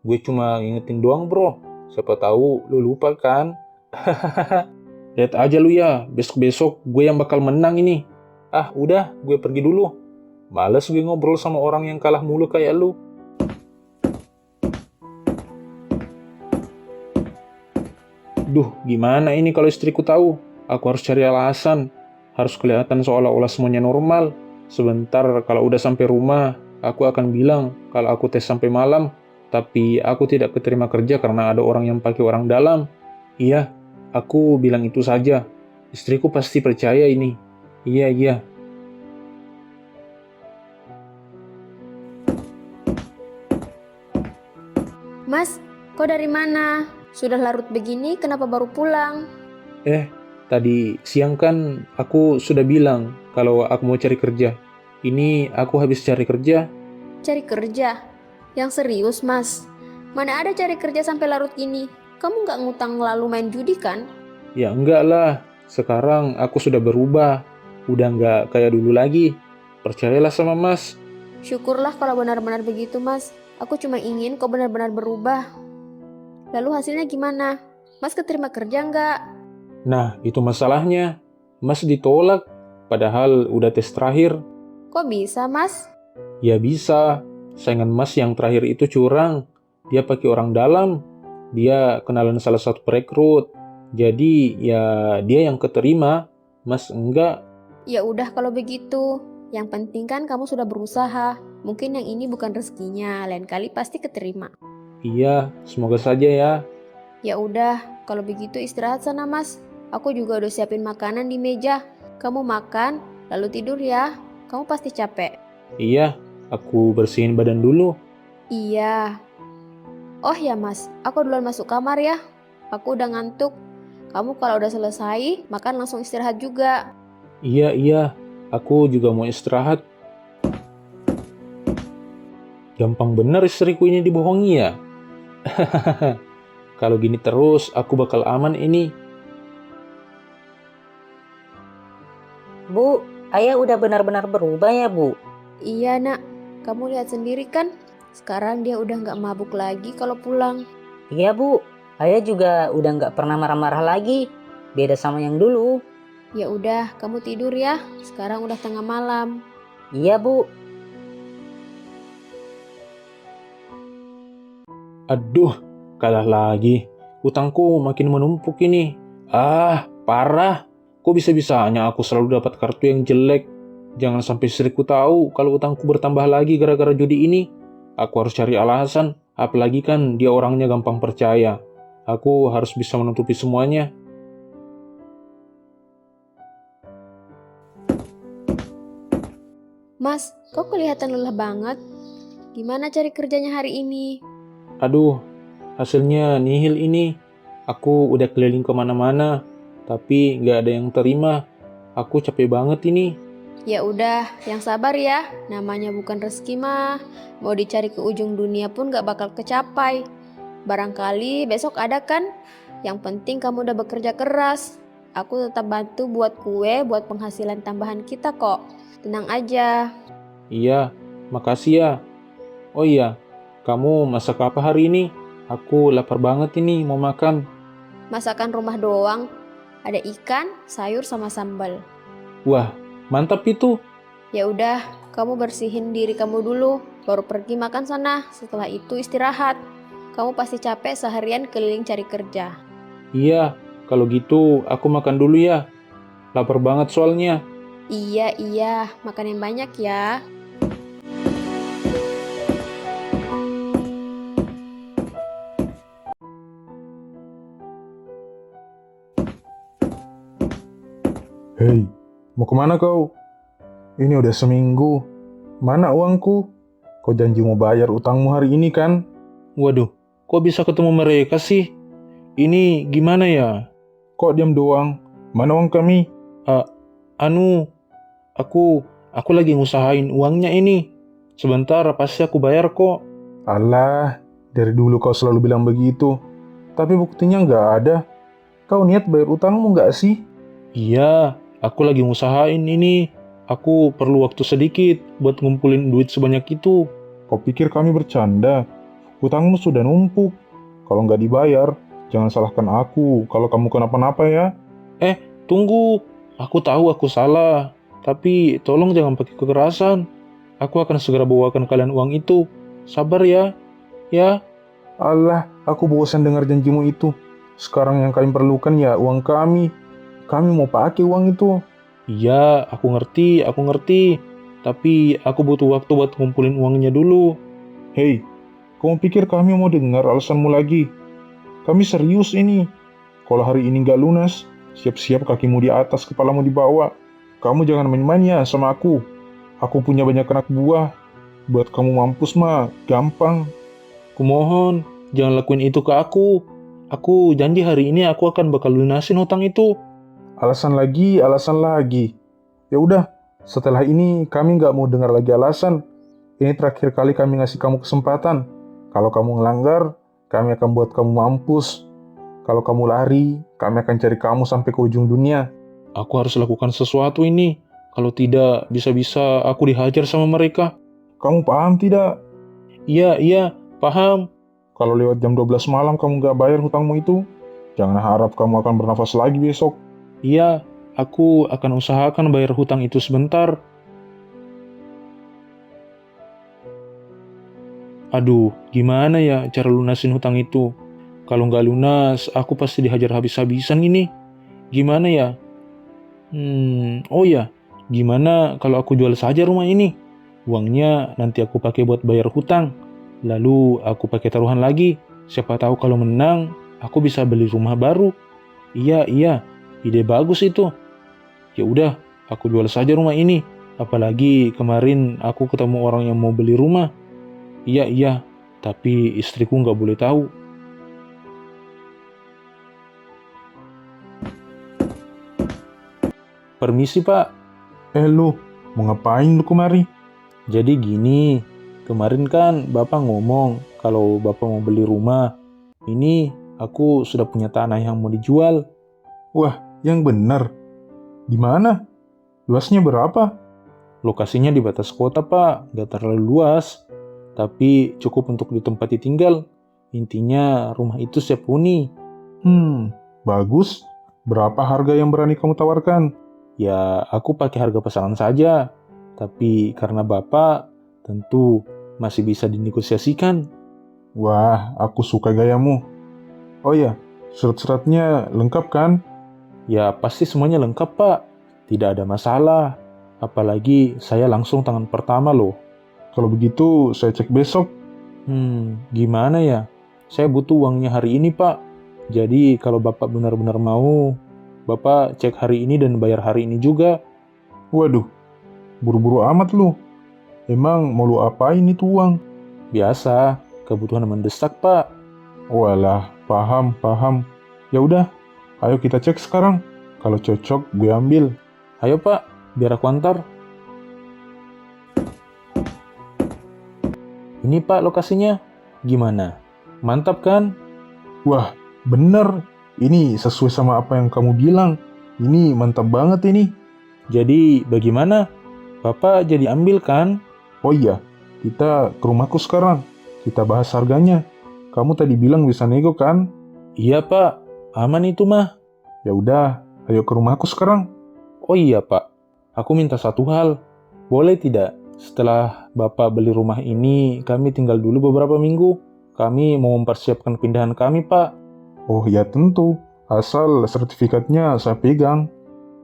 Speaker 4: Gue cuma ngingetin doang, bro. Siapa tahu lu lupa kan? Lihat aja lu ya, besok-besok gue yang bakal menang ini. Ah, udah, gue pergi dulu. Males gue ngobrol sama orang yang kalah mulu kayak lu. Duh, gimana ini kalau istriku tahu? Aku harus cari alasan. Harus kelihatan seolah-olah semuanya normal. Sebentar kalau udah sampai rumah, aku akan bilang kalau aku tes sampai malam, tapi aku tidak keterima kerja karena ada orang yang pakai orang dalam. Iya, aku bilang itu saja. Istriku pasti percaya ini. Iya, iya.
Speaker 6: Mas, kau dari mana? Sudah larut begini, kenapa baru pulang?
Speaker 4: Tadi siang kan aku sudah bilang kalau aku mau cari kerja. Ini aku habis cari kerja.
Speaker 6: Cari kerja? Yang serius, Mas? Mana ada cari kerja sampai larut gini? Kamu nggak ngutang lalu main judi kan?
Speaker 4: Ya enggak lah, sekarang aku sudah berubah. Udah enggak kayak dulu lagi. Percayalah sama Mas.
Speaker 6: Syukurlah kalau benar-benar begitu, Mas. Aku cuma ingin kau benar-benar berubah. Lalu hasilnya gimana? Mas keterima kerja nggak?
Speaker 4: Nah, itu masalahnya. Mas ditolak, padahal udah tes terakhir.
Speaker 6: Kok bisa, Mas?
Speaker 4: Ya bisa, saingan Mas yang terakhir itu curang. Dia pakai orang dalam. Dia kenalan salah satu perekrut. Jadi ya dia yang keterima, Mas enggak.
Speaker 6: Ya udah kalau begitu. Yang penting kan kamu sudah berusaha. Mungkin yang ini bukan rezekinya, lain kali pasti keterima.
Speaker 4: Iya, semoga saja ya.
Speaker 6: Ya udah, kalau begitu istirahat sana, Mas. Aku juga udah siapin makanan di meja. Kamu makan, lalu tidur ya. Kamu pasti capek.
Speaker 4: Iya, aku bersihin badan dulu.
Speaker 6: Iya. Oh ya, Mas, aku duluan masuk kamar ya. Aku udah ngantuk. Kamu kalau udah selesai, makan langsung istirahat juga.
Speaker 4: Iya, aku juga mau istirahat. Gampang bener istriku ini dibohongi ya. Kalau gini terus, aku bakal aman ini.
Speaker 5: Bu, ayah udah benar-benar berubah ya, Bu?
Speaker 6: Iya, Nak. Kamu lihat sendiri kan? Sekarang dia udah nggak mabuk lagi kalau pulang.
Speaker 5: Iya, Bu. Ayah juga udah nggak pernah marah-marah lagi. Beda sama yang dulu.
Speaker 6: Ya udah, kamu tidur ya. Sekarang udah tengah malam.
Speaker 5: Iya, Bu.
Speaker 4: Aduh, kalah lagi. Utangku makin menumpuk ini. Parah. Kok bisa-bisanya aku selalu dapat kartu yang jelek? Jangan sampai istriku tahu kalau utangku bertambah lagi gara-gara judi ini. Aku harus cari alasan, apalagi kan dia orangnya gampang percaya. Aku harus bisa menutupi semuanya.
Speaker 6: Mas, kok kelihatan lelah banget? Gimana cari kerjanya hari ini?
Speaker 4: Aduh, hasilnya nihil ini. Aku udah keliling kemana-mana, tapi nggak ada yang terima. Aku capek banget ini.
Speaker 6: Ya udah, yang sabar ya. Namanya bukan rezeki mah. Mau dicari ke ujung dunia pun gak bakal kecapai. Barangkali besok ada kan? Yang penting kamu udah bekerja keras. Aku tetap bantu buat kue, buat penghasilan tambahan kita kok. Tenang aja.
Speaker 4: Iya, makasih ya. Oh iya, kamu masak apa hari ini? Aku lapar banget ini, mau makan.
Speaker 6: Masakan rumah doang. Ada ikan, sayur sama sambal.
Speaker 4: Wah, mantap itu.
Speaker 6: Ya udah, kamu bersihin diri kamu dulu, baru pergi makan sana. Setelah itu istirahat. Kamu pasti capek seharian keliling cari kerja.
Speaker 4: Iya, kalau gitu aku makan dulu ya. Lapar banget soalnya.
Speaker 6: Iya, makan yang banyak ya.
Speaker 2: Hei, mau kemana kau? Ini udah seminggu. Mana uangku? Kau janji mau bayar utangmu hari ini kan?
Speaker 4: Waduh, kok bisa ketemu mereka sih? Ini gimana ya?
Speaker 2: Kok diam doang? Mana uang kami?
Speaker 4: Aku lagi ngusahain uangnya ini. Sebentar pasti aku bayar kok.
Speaker 2: Alah, dari dulu kau selalu bilang begitu. Tapi buktinya nggak ada. Kau niat bayar utangmu nggak sih?
Speaker 4: Iya, aku lagi ngusahain ini. Aku perlu waktu sedikit buat ngumpulin duit sebanyak itu.
Speaker 2: Kau pikir kami bercanda? Hutangmu sudah numpuk. Kalau nggak dibayar, jangan salahkan aku kalau kamu kenapa-napa ya.
Speaker 4: Tunggu, aku tahu aku salah. Tapi tolong jangan pakai kekerasan. Aku akan segera bawakan kalian uang itu. Sabar ya. Ya,
Speaker 2: Alah, aku bosan dengar janjimu itu. Sekarang yang kami perlukan ya uang kami. Kami mau pakai uang itu.
Speaker 4: iya, aku ngerti. Tapi aku butuh waktu buat ngumpulin uangnya dulu.
Speaker 2: Hei, kamu pikir kami mau dengar alasanmu lagi? Kami serius ini. Kalau hari ini nggak lunas, siap-siap kakimu di atas, kepalamu di bawah. Kamu jangan main-main ya sama aku. Aku punya banyak anak buah. Buat kamu mampus mah, gampang.
Speaker 4: Kumohon, jangan lakuin itu ke aku. Aku janji hari ini aku akan bakal lunasin hutang itu.
Speaker 2: Alasan lagi, alasan lagi. Ya udah, setelah ini kami nggak mau dengar lagi alasan. Ini terakhir kali kami ngasih kamu kesempatan. Kalau kamu ngelanggar, kami akan buat kamu mampus. Kalau kamu lari, kami akan cari kamu sampai ke ujung dunia.
Speaker 4: Aku harus lakukan sesuatu ini. Kalau tidak, bisa-bisa aku dihajar sama mereka.
Speaker 2: Kamu paham tidak?
Speaker 4: Iya, paham.
Speaker 2: Kalau lewat jam 12 malam kamu nggak bayar hutangmu itu, jangan harap kamu akan bernafas lagi besok.
Speaker 4: Iya, aku akan usahakan bayar hutang itu sebentar. Aduh, gimana ya cara lunasin hutang itu? Kalau nggak lunas, aku pasti dihajar habis-habisan ini. Gimana ya? Oh ya, gimana kalau aku jual saja rumah ini? Uangnya nanti aku pakai buat bayar hutang. Lalu aku pakai taruhan lagi. Siapa tahu kalau menang, aku bisa beli rumah baru. Iya, ide bagus itu. Ya udah, aku jual saja rumah ini. Apalagi kemarin aku ketemu orang yang mau beli rumah. Iya, tapi istriku nggak boleh tahu. Permisi Pak.
Speaker 2: Lu, mau ngapain lu kemari?
Speaker 4: Jadi gini, kemarin kan Bapak ngomong kalau Bapak mau beli rumah. Ini aku sudah punya tanah yang mau dijual.
Speaker 2: Wah, yang benar. Di mana? Luasnya berapa?
Speaker 4: Lokasinya di batas kota Pak, nggak terlalu luas. Tapi cukup untuk ditempati tinggal. Intinya rumah itu siap huni.
Speaker 2: Bagus. Berapa harga yang berani kamu tawarkan?
Speaker 4: Ya, aku pakai harga pasaran saja. Tapi karena Bapak, tentu masih bisa dinegosiasikan.
Speaker 2: Wah, aku suka gayamu. Oh ya, surat-suratnya lengkap kan?
Speaker 4: Ya, pasti semuanya lengkap, Pak. Tidak ada masalah. Apalagi saya langsung tangan pertama loh.
Speaker 2: Kalau begitu, saya cek besok.
Speaker 4: Gimana ya? Saya butuh uangnya hari ini, Pak. Jadi, kalau Bapak benar-benar mau, Bapak cek hari ini dan bayar hari ini juga.
Speaker 2: Waduh, buru-buru amat lu. Emang mau lu apain itu uang?
Speaker 4: Biasa, kebutuhan mendesak, Pak.
Speaker 2: Walah, paham. Ya udah, ayo kita cek sekarang. Kalau cocok, gue ambil.
Speaker 4: Ayo, Pak, biar aku antar. Ini, Pak, lokasinya. Gimana? Mantap, kan?
Speaker 2: Wah, bener. Ini sesuai sama apa yang kamu bilang. Ini mantap banget ini.
Speaker 4: Jadi, bagaimana? Bapak jadi ambil, kan?
Speaker 2: Oh iya, kita ke rumahku sekarang. Kita bahas harganya. Kamu tadi bilang bisa nego kan?
Speaker 4: Iya, Pak. Aman itu, mah.
Speaker 2: Ya udah, ayo ke rumahku sekarang.
Speaker 4: Oh iya, Pak. Aku minta satu hal. Boleh tidak? Setelah Bapak beli rumah ini, kami tinggal dulu beberapa minggu. Kami mau mempersiapkan pindahan kami, Pak.
Speaker 2: Oh ya tentu, asal sertifikatnya saya pegang.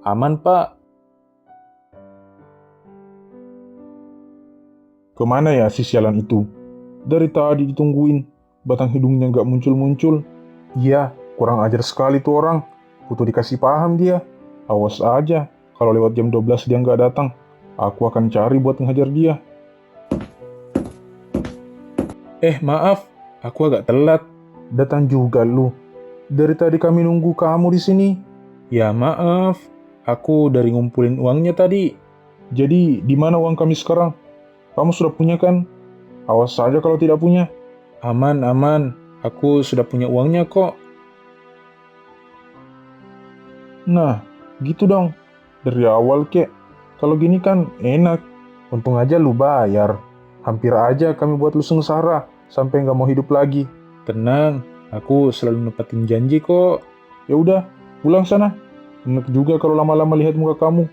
Speaker 4: Aman, Pak.
Speaker 2: Kemana ya si sialan itu? Dari tadi ditungguin, batang hidungnya nggak muncul-muncul. Iya, kurang ajar sekali tuh orang. Butuh dikasih paham dia. Awas aja, kalau lewat jam 12 dia nggak datang. Aku akan cari buat ngehajar dia.
Speaker 4: Maaf. Aku agak telat.
Speaker 2: Datang juga lu. Dari tadi kami nunggu kamu di sini.
Speaker 4: Ya, maaf. Aku dari ngumpulin uangnya tadi.
Speaker 2: Jadi, di mana uang kami sekarang? Kamu sudah punya kan? Awas saja kalau tidak punya.
Speaker 4: Aman. Aku sudah punya uangnya kok.
Speaker 2: Nah, gitu dong. Dari awal kek. Kalau gini kan enak. Untung aja lu bayar. Hampir aja kami buat lu sengsara. Sampai nggak mau hidup lagi.
Speaker 4: Tenang, aku selalu nepatin janji kok.
Speaker 2: Ya udah, pulang sana. Enak juga kalau lama-lama lihat muka kamu.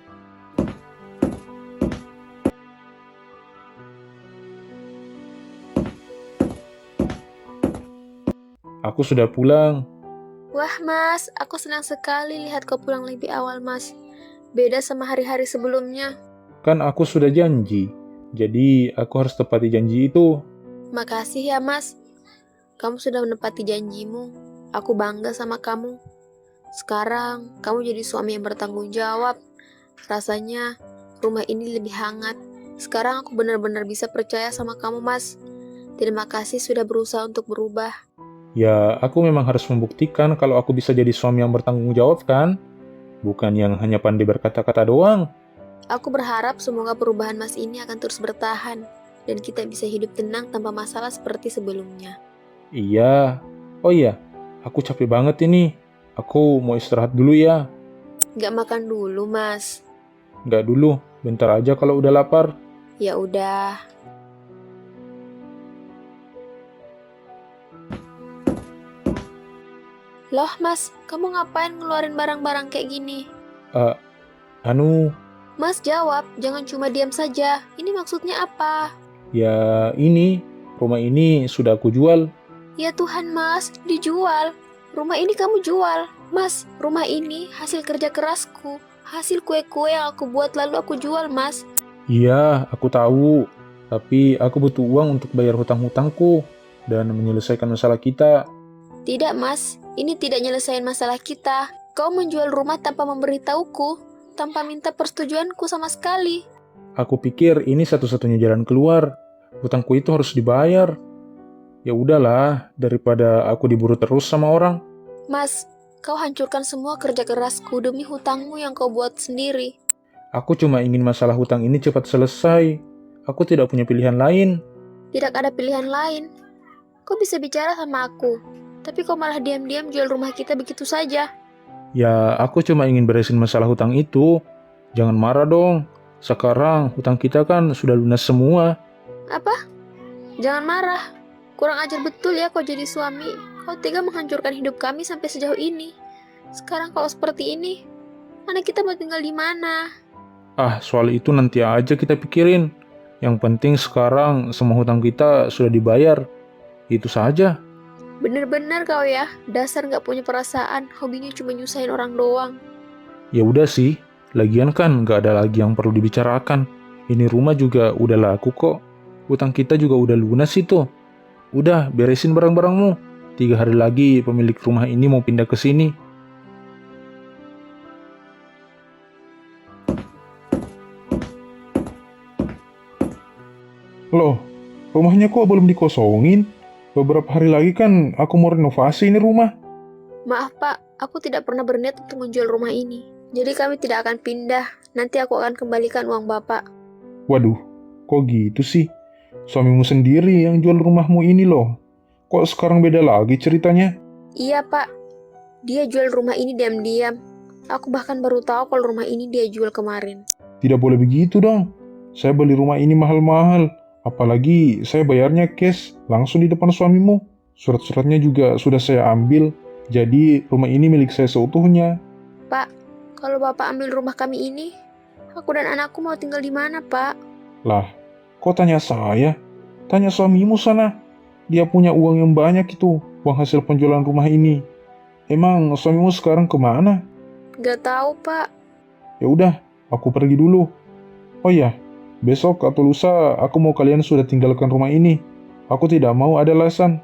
Speaker 4: Aku sudah pulang.
Speaker 6: Wah mas, aku senang sekali lihat kau pulang lebih awal mas. Beda sama hari-hari sebelumnya.
Speaker 4: kan aku sudah janji. Jadi aku harus tepati janji itu.
Speaker 6: Makasih ya, Mas. Kamu sudah menepati janjimu. Aku bangga sama kamu. Sekarang, kamu jadi suami yang bertanggung jawab. Rasanya, rumah ini lebih hangat. Sekarang aku benar-benar bisa percaya sama kamu, Mas. Terima kasih sudah berusaha untuk berubah.
Speaker 4: Ya, aku memang harus membuktikan kalau aku bisa jadi suami yang bertanggung jawab kan? Bukan yang hanya pandai berkata-kata doang.
Speaker 6: Aku berharap semoga perubahan Mas ini akan terus bertahan. Dan kita bisa hidup tenang tanpa masalah seperti sebelumnya.
Speaker 4: Iya. Oh iya, aku capek banget ini. Aku mau istirahat dulu ya.
Speaker 6: Gak makan dulu, Mas.
Speaker 4: Nggak dulu, bentar aja kalau udah lapar.
Speaker 6: Ya udah. Loh, Mas, kamu ngapain ngeluarin barang-barang kayak gini?
Speaker 4: Anu,
Speaker 6: Mas jawab, jangan cuma diam saja. Ini maksudnya apa?
Speaker 4: ya ini, rumah ini sudah aku jual.
Speaker 6: Ya Tuhan, Mas, dijual. Rumah ini kamu jual. Mas, rumah ini hasil kerja kerasku. Hasil kue-kue yang aku buat lalu aku jual, Mas.
Speaker 4: Iya, aku tahu. Tapi aku butuh uang untuk bayar hutang-hutangku dan menyelesaikan masalah kita.
Speaker 6: Tidak, Mas. Ini tidak nyelesain masalah kita. Kau menjual rumah tanpa memberitahuku, tanpa minta persetujuanku sama sekali.
Speaker 4: Aku pikir ini satu-satunya jalan keluar. Hutangku itu harus dibayar. Ya udahlah, daripada aku diburu terus sama orang.
Speaker 6: Mas, kau hancurkan semua kerja kerasku demi hutangmu yang kau buat sendiri.
Speaker 4: Aku cuma ingin masalah hutang ini cepat selesai. Aku tidak punya pilihan lain.
Speaker 6: Tidak ada pilihan lain. Kau bisa bicara sama aku, tapi kau malah diam-diam jual rumah kita begitu saja.
Speaker 4: Ya, aku cuma ingin beresin masalah hutang itu. Jangan marah dong. Sekarang hutang kita kan sudah lunas semua.
Speaker 6: Apa? Jangan marah. Kurang ajar betul ya kau jadi suami. Kau tega menghancurkan hidup kami sampai sejauh ini. Sekarang kalau seperti ini, anak kita mau tinggal di mana?
Speaker 4: Ah, soal itu nanti aja kita pikirin. Yang penting sekarang semua hutang kita sudah dibayar. Itu saja.
Speaker 6: Bener-bener kau ya, dasar gak punya perasaan, hobinya cuma nyusahin orang doang.
Speaker 4: Ya udah sih, lagian kan nggak ada lagi yang perlu dibicarakan. Ini rumah juga udah laku kok. Hutang kita juga udah lunas itu. Udah, beresin barang-barangmu. 3 hari lagi pemilik rumah ini mau pindah ke sini.
Speaker 2: Loh, rumahnya kok belum dikosongin? Beberapa hari lagi kan aku mau renovasi ini rumah.
Speaker 6: Maaf pak, aku tidak pernah berniat untuk menjual rumah ini. Jadi kami tidak akan pindah, nanti aku akan kembalikan uang bapak.
Speaker 2: Waduh, kok gitu sih? Suamimu sendiri yang jual rumahmu ini loh. Kok sekarang beda lagi ceritanya?
Speaker 6: Iya pak, dia jual rumah ini diam-diam. Aku bahkan baru tahu kalau rumah ini dia jual kemarin.
Speaker 2: Tidak boleh begitu dong. Saya beli rumah ini mahal-mahal. Apalagi saya bayarnya cash, langsung di depan suamimu. Surat-suratnya juga sudah saya ambil. Jadi rumah ini milik saya seutuhnya.
Speaker 6: Pak, kalau bapak ambil rumah kami ini, aku dan anakku mau tinggal di mana pak?
Speaker 2: Lah, kok tanya saya? Tanya suamimu sana. Dia punya uang yang banyak itu, uang hasil penjualan rumah ini. Emang suamimu sekarang kemana?
Speaker 6: Gak tahu pak.
Speaker 2: Ya udah, aku pergi dulu. Oh iya, besok atau lusa aku mau kalian sudah tinggalkan rumah ini. Aku tidak mau ada alasan.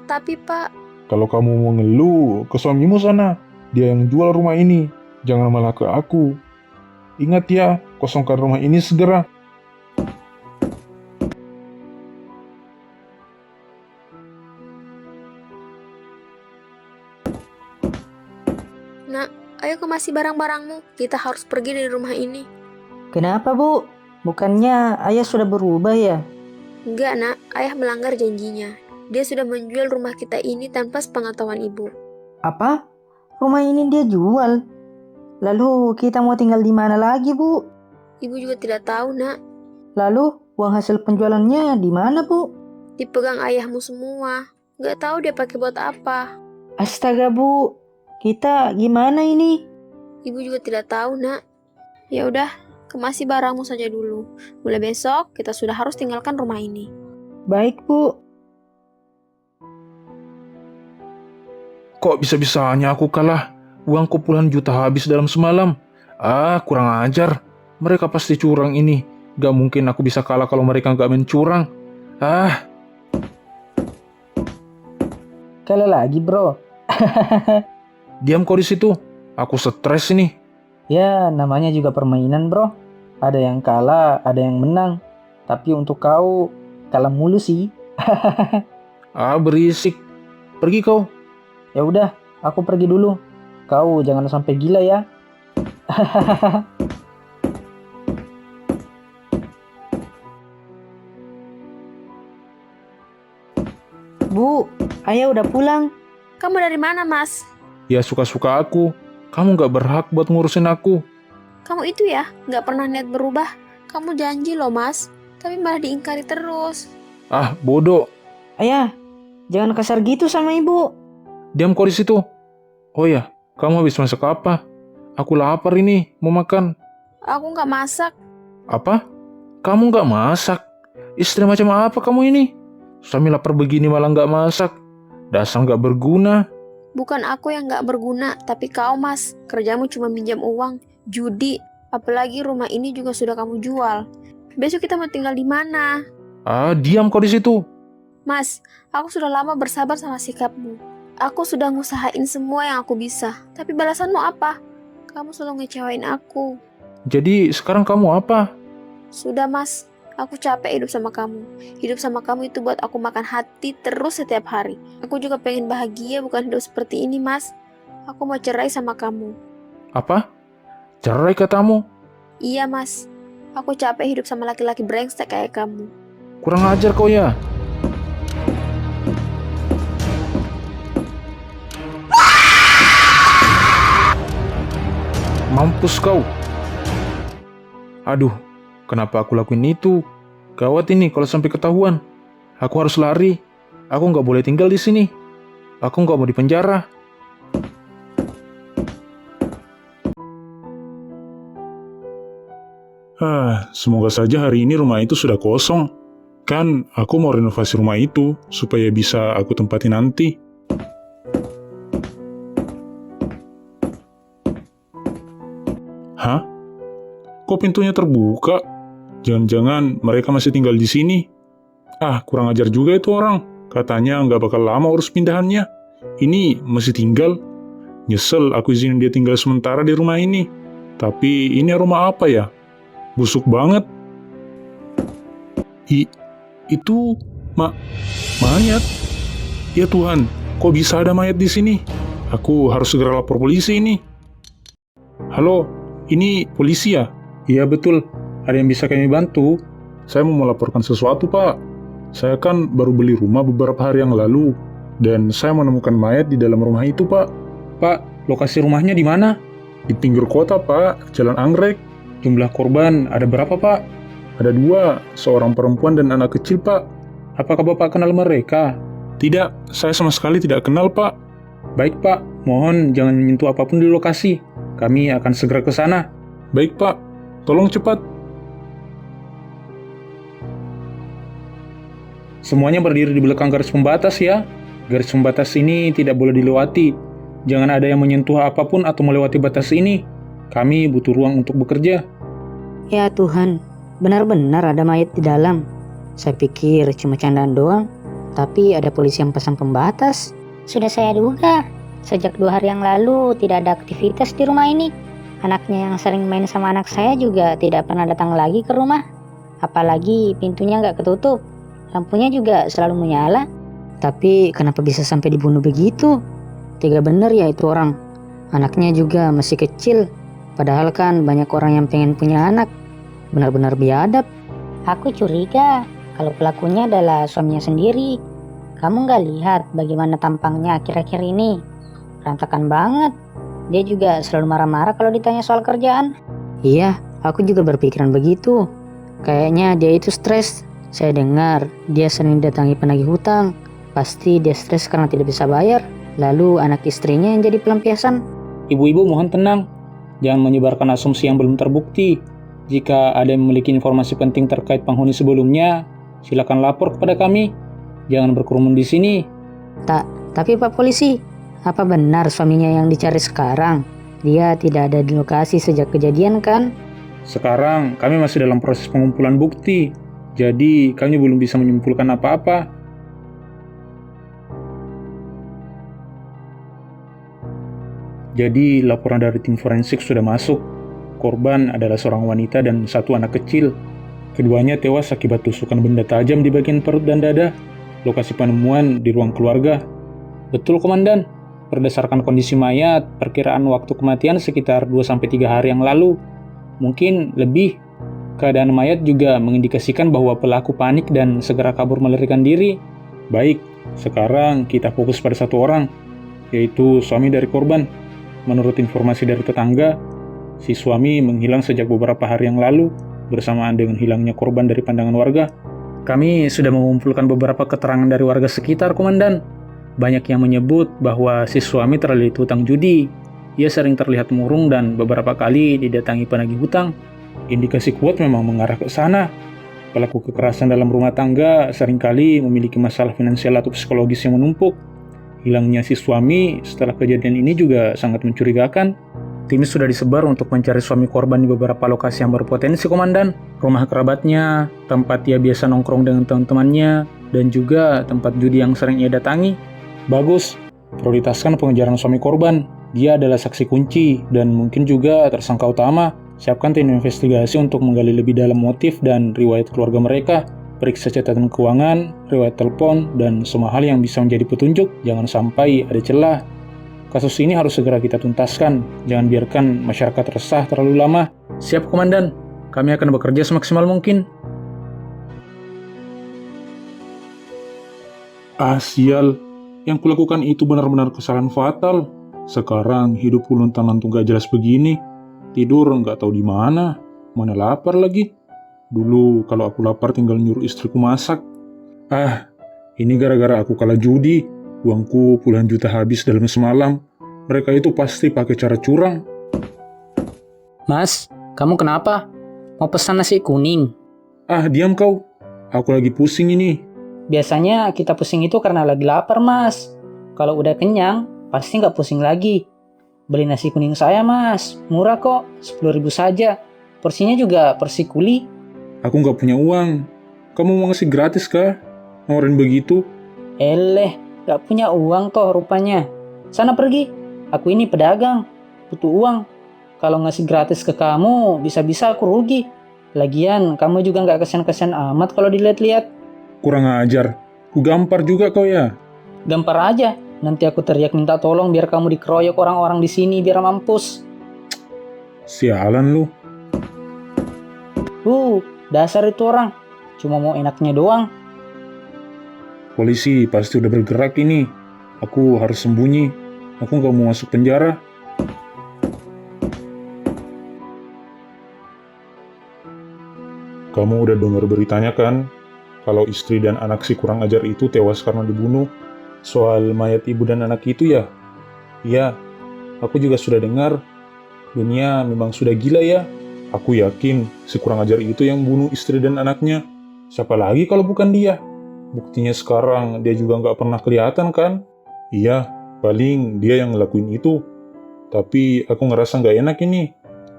Speaker 6: Tapi pak,
Speaker 2: Kalau kamu mau ngeluh, ke suamimu sana. Dia yang jual rumah ini. Jangan malah ke aku. Ingat ya, kosongkan rumah ini segera.
Speaker 6: nak, ayo kemasi barang-barangmu. Kita harus pergi dari rumah ini.
Speaker 3: Kenapa, Bu? Bukannya ayah sudah berubah ya?
Speaker 6: Enggak nak, ayah melanggar janjinya. Dia sudah menjual rumah kita ini tanpa sepengetahuan ibu.
Speaker 3: Apa? Rumah ini dia jual? Lalu kita mau tinggal di mana lagi, Bu?
Speaker 6: Ibu juga tidak tahu nak.
Speaker 3: Lalu uang hasil penjualannya di mana, Bu?
Speaker 6: Dipegang ayahmu semua. Nggak tahu dia pakai buat apa.
Speaker 3: Astaga, Bu. Kita gimana ini?
Speaker 6: Ibu juga tidak tahu nak. Ya udah, kemasi barangmu saja dulu. Mulai besok kita sudah harus tinggalkan rumah ini.
Speaker 3: Baik, Bu.
Speaker 2: Kok bisa-bisanya aku kalah? Uangku puluhan juta habis dalam semalam. Ah, kurang ajar.
Speaker 4: Mereka pasti curang ini. Gak mungkin aku bisa kalah kalau mereka gak main curang. Ah,
Speaker 3: Kalah lagi bro.
Speaker 4: diam kau di situ. Aku stres ini.
Speaker 3: Ya namanya juga permainan bro. Ada yang kalah, ada yang menang. Tapi untuk kau kalah mulu sih.
Speaker 4: Ah, berisik. Pergi kau.
Speaker 3: Ya udah, aku pergi dulu. Kau jangan sampai gila ya. Bu, ayah udah pulang.
Speaker 6: Kamu dari mana, Mas?
Speaker 4: Ya suka-suka aku. Kamu gak berhak buat ngurusin aku.
Speaker 6: Kamu itu ya, nggak pernah niat berubah. Kamu janji loh, Mas. Tapi malah diingkari terus.
Speaker 4: Ah, bodoh.
Speaker 3: Ayah, jangan kasar gitu sama ibu.
Speaker 4: Diam kau di situ. Oh ya, kamu habis masak apa? Aku lapar ini, mau makan.
Speaker 6: Aku nggak masak.
Speaker 4: Apa? Kamu gak masak? Istri macam apa kamu ini? Suami lapar begini malah gak masak. Dasar gak berguna.
Speaker 6: Bukan aku yang nggak berguna, tapi kau, Mas. Kerjamu cuma minjam uang, judi. Apalagi rumah ini juga sudah kamu jual. Besok kita mau tinggal di mana?
Speaker 4: Ah, diam kau di situ.
Speaker 6: Mas, aku sudah lama bersabar sama sikapmu. Aku sudah ngusahain semua yang aku bisa. Tapi balasanmu apa? Kamu selalu ngecewain aku.
Speaker 4: Jadi sekarang kamu apa?
Speaker 6: Sudah, Mas. Aku capek hidup sama kamu. Hidup sama kamu itu buat aku makan hati terus setiap hari. Aku juga pengen bahagia, bukan hidup seperti ini, Mas. Aku mau cerai sama kamu.
Speaker 4: Apa? Cerai katamu?
Speaker 6: Iya, Mas. Aku capek hidup sama laki-laki brengsek kayak kamu.
Speaker 4: Kurang ajar kau ya. Mampus kau. Aduh, kenapa aku lakuin itu? Gawat ini kalau sampai ketahuan. Aku harus lari. Aku nggak boleh tinggal di sini. Aku nggak mau di penjara.
Speaker 7: Semoga saja hari ini rumah itu sudah kosong. Kan aku mau renovasi rumah itu supaya bisa aku tempati nanti. Hah? Kok pintunya terbuka? Jangan-jangan mereka masih tinggal di sini. Kurang ajar juga itu orang. Katanya nggak bakal lama urus pindahannya. Ini masih tinggal. Nyesel aku izinin dia tinggal sementara di rumah ini. Tapi ini rumah apa ya? Busuk banget. Itu mayat. Ya Tuhan, kok bisa ada mayat di sini? Aku harus segera lapor polisi ini. Halo, ini polisi ya?
Speaker 4: Iya betul. Ada yang bisa kami bantu?
Speaker 7: Saya mau melaporkan sesuatu, Pak. Saya kan baru beli rumah beberapa hari yang lalu, dan saya menemukan mayat di dalam rumah itu, Pak.
Speaker 4: Pak, lokasi rumahnya di mana?
Speaker 7: Di pinggir kota, Pak, Jalan Anggrek.
Speaker 4: Jumlah korban ada berapa, Pak?
Speaker 7: Ada 2, seorang perempuan dan anak kecil, Pak.
Speaker 4: Apakah Bapak kenal mereka?
Speaker 7: Tidak, saya sama sekali tidak kenal, Pak.
Speaker 4: Baik, Pak. Mohon jangan menyentuh apapun di lokasi. Kami akan segera ke sana.
Speaker 7: Baik, Pak. Tolong cepat.
Speaker 4: Semuanya berdiri di belakang garis pembatas ya. Garis pembatas ini tidak boleh dilewati. Jangan ada yang menyentuh apapun atau melewati batas ini. Kami butuh ruang untuk bekerja.
Speaker 5: Ya Tuhan, benar-benar ada mayat di dalam. Saya pikir cuma candaan doang, tapi ada polisi yang pasang pembatas.
Speaker 8: Sudah saya duga, sejak 2 hari yang lalu tidak ada aktivitas di rumah ini. Anaknya yang sering main sama anak saya juga tidak pernah datang lagi ke rumah. Apalagi pintunya nggak ketutup, lampunya juga selalu menyala.
Speaker 5: Tapi kenapa bisa sampai dibunuh begitu? Tega bener ya itu orang. Anaknya juga masih kecil. Padahal kan banyak orang yang pengen punya anak. Benar-benar biadab.
Speaker 8: Aku curiga kalau pelakunya adalah suaminya sendiri. Kamu nggak lihat bagaimana tampangnya akhir-akhir ini? Berantakan banget. Dia juga selalu marah-marah kalau ditanya soal kerjaan.
Speaker 5: Iya, aku juga berpikiran begitu. Kayaknya dia itu stres. Saya dengar dia sering datangi penagih hutang. Pasti dia stres karena tidak bisa bayar. Lalu anak istrinya yang jadi pelampiasan.
Speaker 4: Ibu-ibu mohon tenang. Jangan menyebarkan asumsi yang belum terbukti. Jika ada yang memiliki informasi penting terkait penghuni sebelumnya, silakan lapor kepada kami. Jangan berkerumun di sini.
Speaker 5: Tapi Pak Polisi, apa benar suaminya yang dicari sekarang? Dia tidak ada di lokasi sejak kejadian kan?
Speaker 4: Sekarang kami masih dalam proses pengumpulan bukti, jadi kami belum bisa menyimpulkan apa-apa. Jadi laporan dari tim forensik sudah masuk. Korban adalah seorang wanita dan satu anak kecil. Keduanya tewas akibat tusukan benda tajam di bagian perut dan dada. Lokasi penemuan di ruang keluarga. Betul, Komandan. Berdasarkan kondisi mayat, perkiraan waktu kematian sekitar 2-3 hari yang lalu. Mungkin lebih. Keadaan mayat juga mengindikasikan bahwa pelaku panik dan segera kabur melarikan diri. Baik, sekarang kita fokus pada satu orang, yaitu suami dari korban. Menurut informasi dari tetangga, si suami menghilang sejak beberapa hari yang lalu bersamaan dengan hilangnya korban dari pandangan warga. Kami sudah mengumpulkan beberapa keterangan dari warga sekitar, Komandan. Banyak yang menyebut bahwa si suami terlilit hutang judi. Ia sering terlihat murung dan beberapa kali didatangi penagih hutang. Indikasi kuat memang mengarah ke sana. Pelaku kekerasan dalam rumah tangga seringkali memiliki masalah finansial atau psikologis yang menumpuk. Hilangnya si suami setelah kejadian ini juga sangat mencurigakan. Tim sudah disebar untuk mencari suami korban di beberapa lokasi yang berpotensi, Komandan. Rumah kerabatnya, tempat ia biasa nongkrong dengan teman-temannya, dan juga tempat judi yang sering ia datangi. Bagus, prioritaskan pengejaran suami korban. Dia adalah saksi kunci dan mungkin juga tersangka utama. Siapkan tim investigasi untuk menggali lebih dalam motif dan riwayat keluarga mereka. Periksa catatan keuangan, riwayat telepon, dan semua hal yang bisa menjadi petunjuk. Jangan sampai ada celah. Kasus ini harus segera kita tuntaskan. Jangan biarkan masyarakat resah terlalu lama. Siap, Komandan. Kami akan bekerja semaksimal mungkin.
Speaker 7: Sial. Yang kulakukan itu benar-benar kesalahan fatal. Sekarang hidup luntang-lantung gak jelas begini. Tidur nggak tahu di mana. Mana lapar lagi. Dulu kalau aku lapar tinggal nyuruh istriku masak. Ini gara-gara aku kalah judi. Uangku puluhan juta habis dalam semalam. Mereka itu pasti pakai cara curang.
Speaker 5: Mas, kamu kenapa? Mau pesan nasi kuning?
Speaker 7: Diam kau. Aku lagi pusing ini.
Speaker 5: Biasanya kita pusing itu karena lagi lapar, Mas. Kalau udah kenyang, pasti nggak pusing lagi. Beli nasi kuning saya, Mas. Murah kok, 10.000 saja. Porsinya juga porsi kuli.
Speaker 7: Aku nggak punya uang. Kamu mau ngasih gratis kah? Nawarin begitu?
Speaker 5: Gak punya uang toh rupanya. Sana pergi. Aku ini pedagang. Butuh uang. Kalau ngasih gratis ke kamu, bisa-bisa aku rugi. Lagian, kamu juga nggak kesian-kesian amat kalau dilihat-lihat.
Speaker 7: Kurang ajar. Ku gampar juga kau ya.
Speaker 5: Gampar aja. Nanti aku teriak minta tolong biar kamu dikeroyok orang-orang di sini biar mampus.
Speaker 7: Sialan lu.
Speaker 5: Dasar itu orang. Cuma mau enaknya doang.
Speaker 7: Polisi pasti udah bergerak ini. Aku harus sembunyi. Aku nggak mau masuk penjara. Kamu udah dengar beritanya kan? Kalau istri dan anak si kurang ajar itu tewas karena dibunuh. Soal mayat ibu dan anak itu ya? Iya, aku juga sudah dengar. Dunia memang sudah gila ya. Aku yakin si kurang ajar itu yang bunuh istri dan anaknya. Siapa lagi kalau bukan dia? Buktinya sekarang dia juga nggak pernah kelihatan kan? Iya, paling dia yang ngelakuin itu. Tapi aku ngerasa nggak enak ini.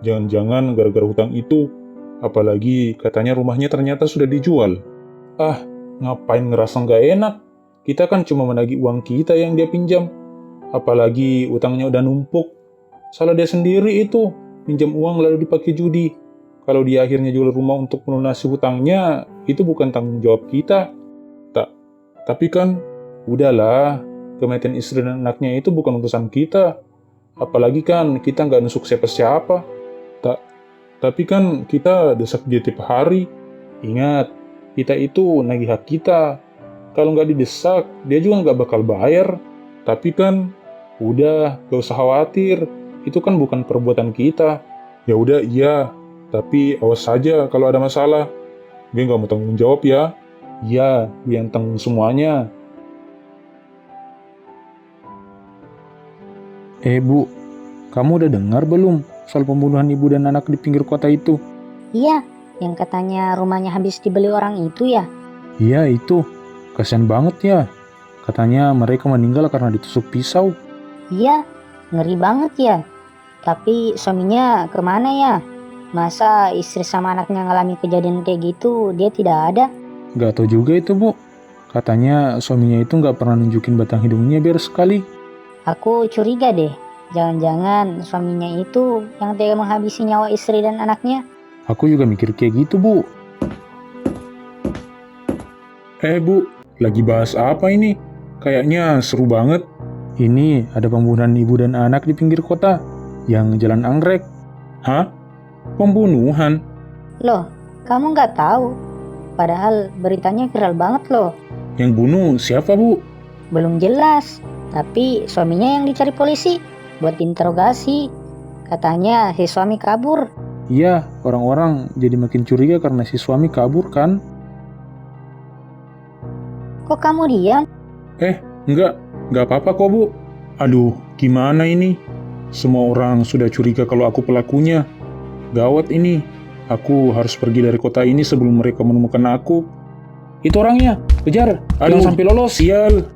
Speaker 7: Jangan-jangan gara-gara hutang itu. Apalagi katanya rumahnya ternyata sudah dijual. Ngapain ngerasa nggak enak? Kita kan cuma menagih uang kita yang dia pinjam. Apalagi utangnya udah numpuk. Salah dia sendiri itu. Pinjam uang lalu dipakai judi. Kalau dia akhirnya jual rumah untuk melunasi hutangnya, itu bukan tanggung jawab kita. Tapi kan, udahlah, kematian istri dan anaknya itu bukan urusan kita. Apalagi kan kita nggak nusuk siapa-siapa. Tapi kan kita desak dia tiap hari. Ingat, kita itu nagih hak kita. Kalau nggak didesak, dia juga nggak bakal bayar. Tapi kan, udah, gak usah khawatir. Itu kan bukan perbuatan kita. Ya udah, iya. Tapi awas saja kalau ada masalah. Gue nggak mau tanggung jawab ya. Iya, gue yang tanggung semuanya.
Speaker 4: Bu, kamu udah dengar belum soal pembunuhan ibu dan anak di pinggir kota itu?
Speaker 8: Iya, yang katanya rumahnya habis dibeli orang itu ya?
Speaker 4: Iya, itu. Kasian banget ya. Katanya mereka meninggal karena ditusuk pisau.
Speaker 8: Iya, ngeri banget ya. Tapi suaminya kemana ya? Masa istri sama anaknya ngalami kejadian kayak gitu, dia tidak ada?
Speaker 4: Gak tahu juga itu, Bu. Katanya suaminya itu gak pernah nunjukin batang hidungnya biar sekali.
Speaker 8: Aku curiga deh. Jangan-jangan suaminya itu yang tega menghabisi nyawa istri dan anaknya.
Speaker 4: Aku juga mikir kayak gitu, Bu.
Speaker 7: Bu, lagi bahas apa ini? Kayaknya seru banget.
Speaker 4: Ini ada pembunuhan ibu dan anak di pinggir kota yang jalan anggrek.
Speaker 7: Hah? Pembunuhan?
Speaker 8: Loh, kamu nggak tahu? Padahal beritanya viral banget loh.
Speaker 7: Yang bunuh siapa, Bu?
Speaker 8: Belum jelas, tapi suaminya yang dicari polisi buat diinterogasi. Katanya si suami kabur.
Speaker 4: Iya, orang-orang jadi makin curiga karena si suami kabur kan?
Speaker 8: Kok kamu diam?
Speaker 7: Nggak apa-apa kok, Bu. Aduh, gimana ini? Semua orang sudah curiga kalau aku pelakunya. Gawat ini. Aku harus pergi dari kota ini sebelum mereka menemukan aku.
Speaker 4: Itu orangnya, kejar, jangan sampai lolos.
Speaker 7: Sial.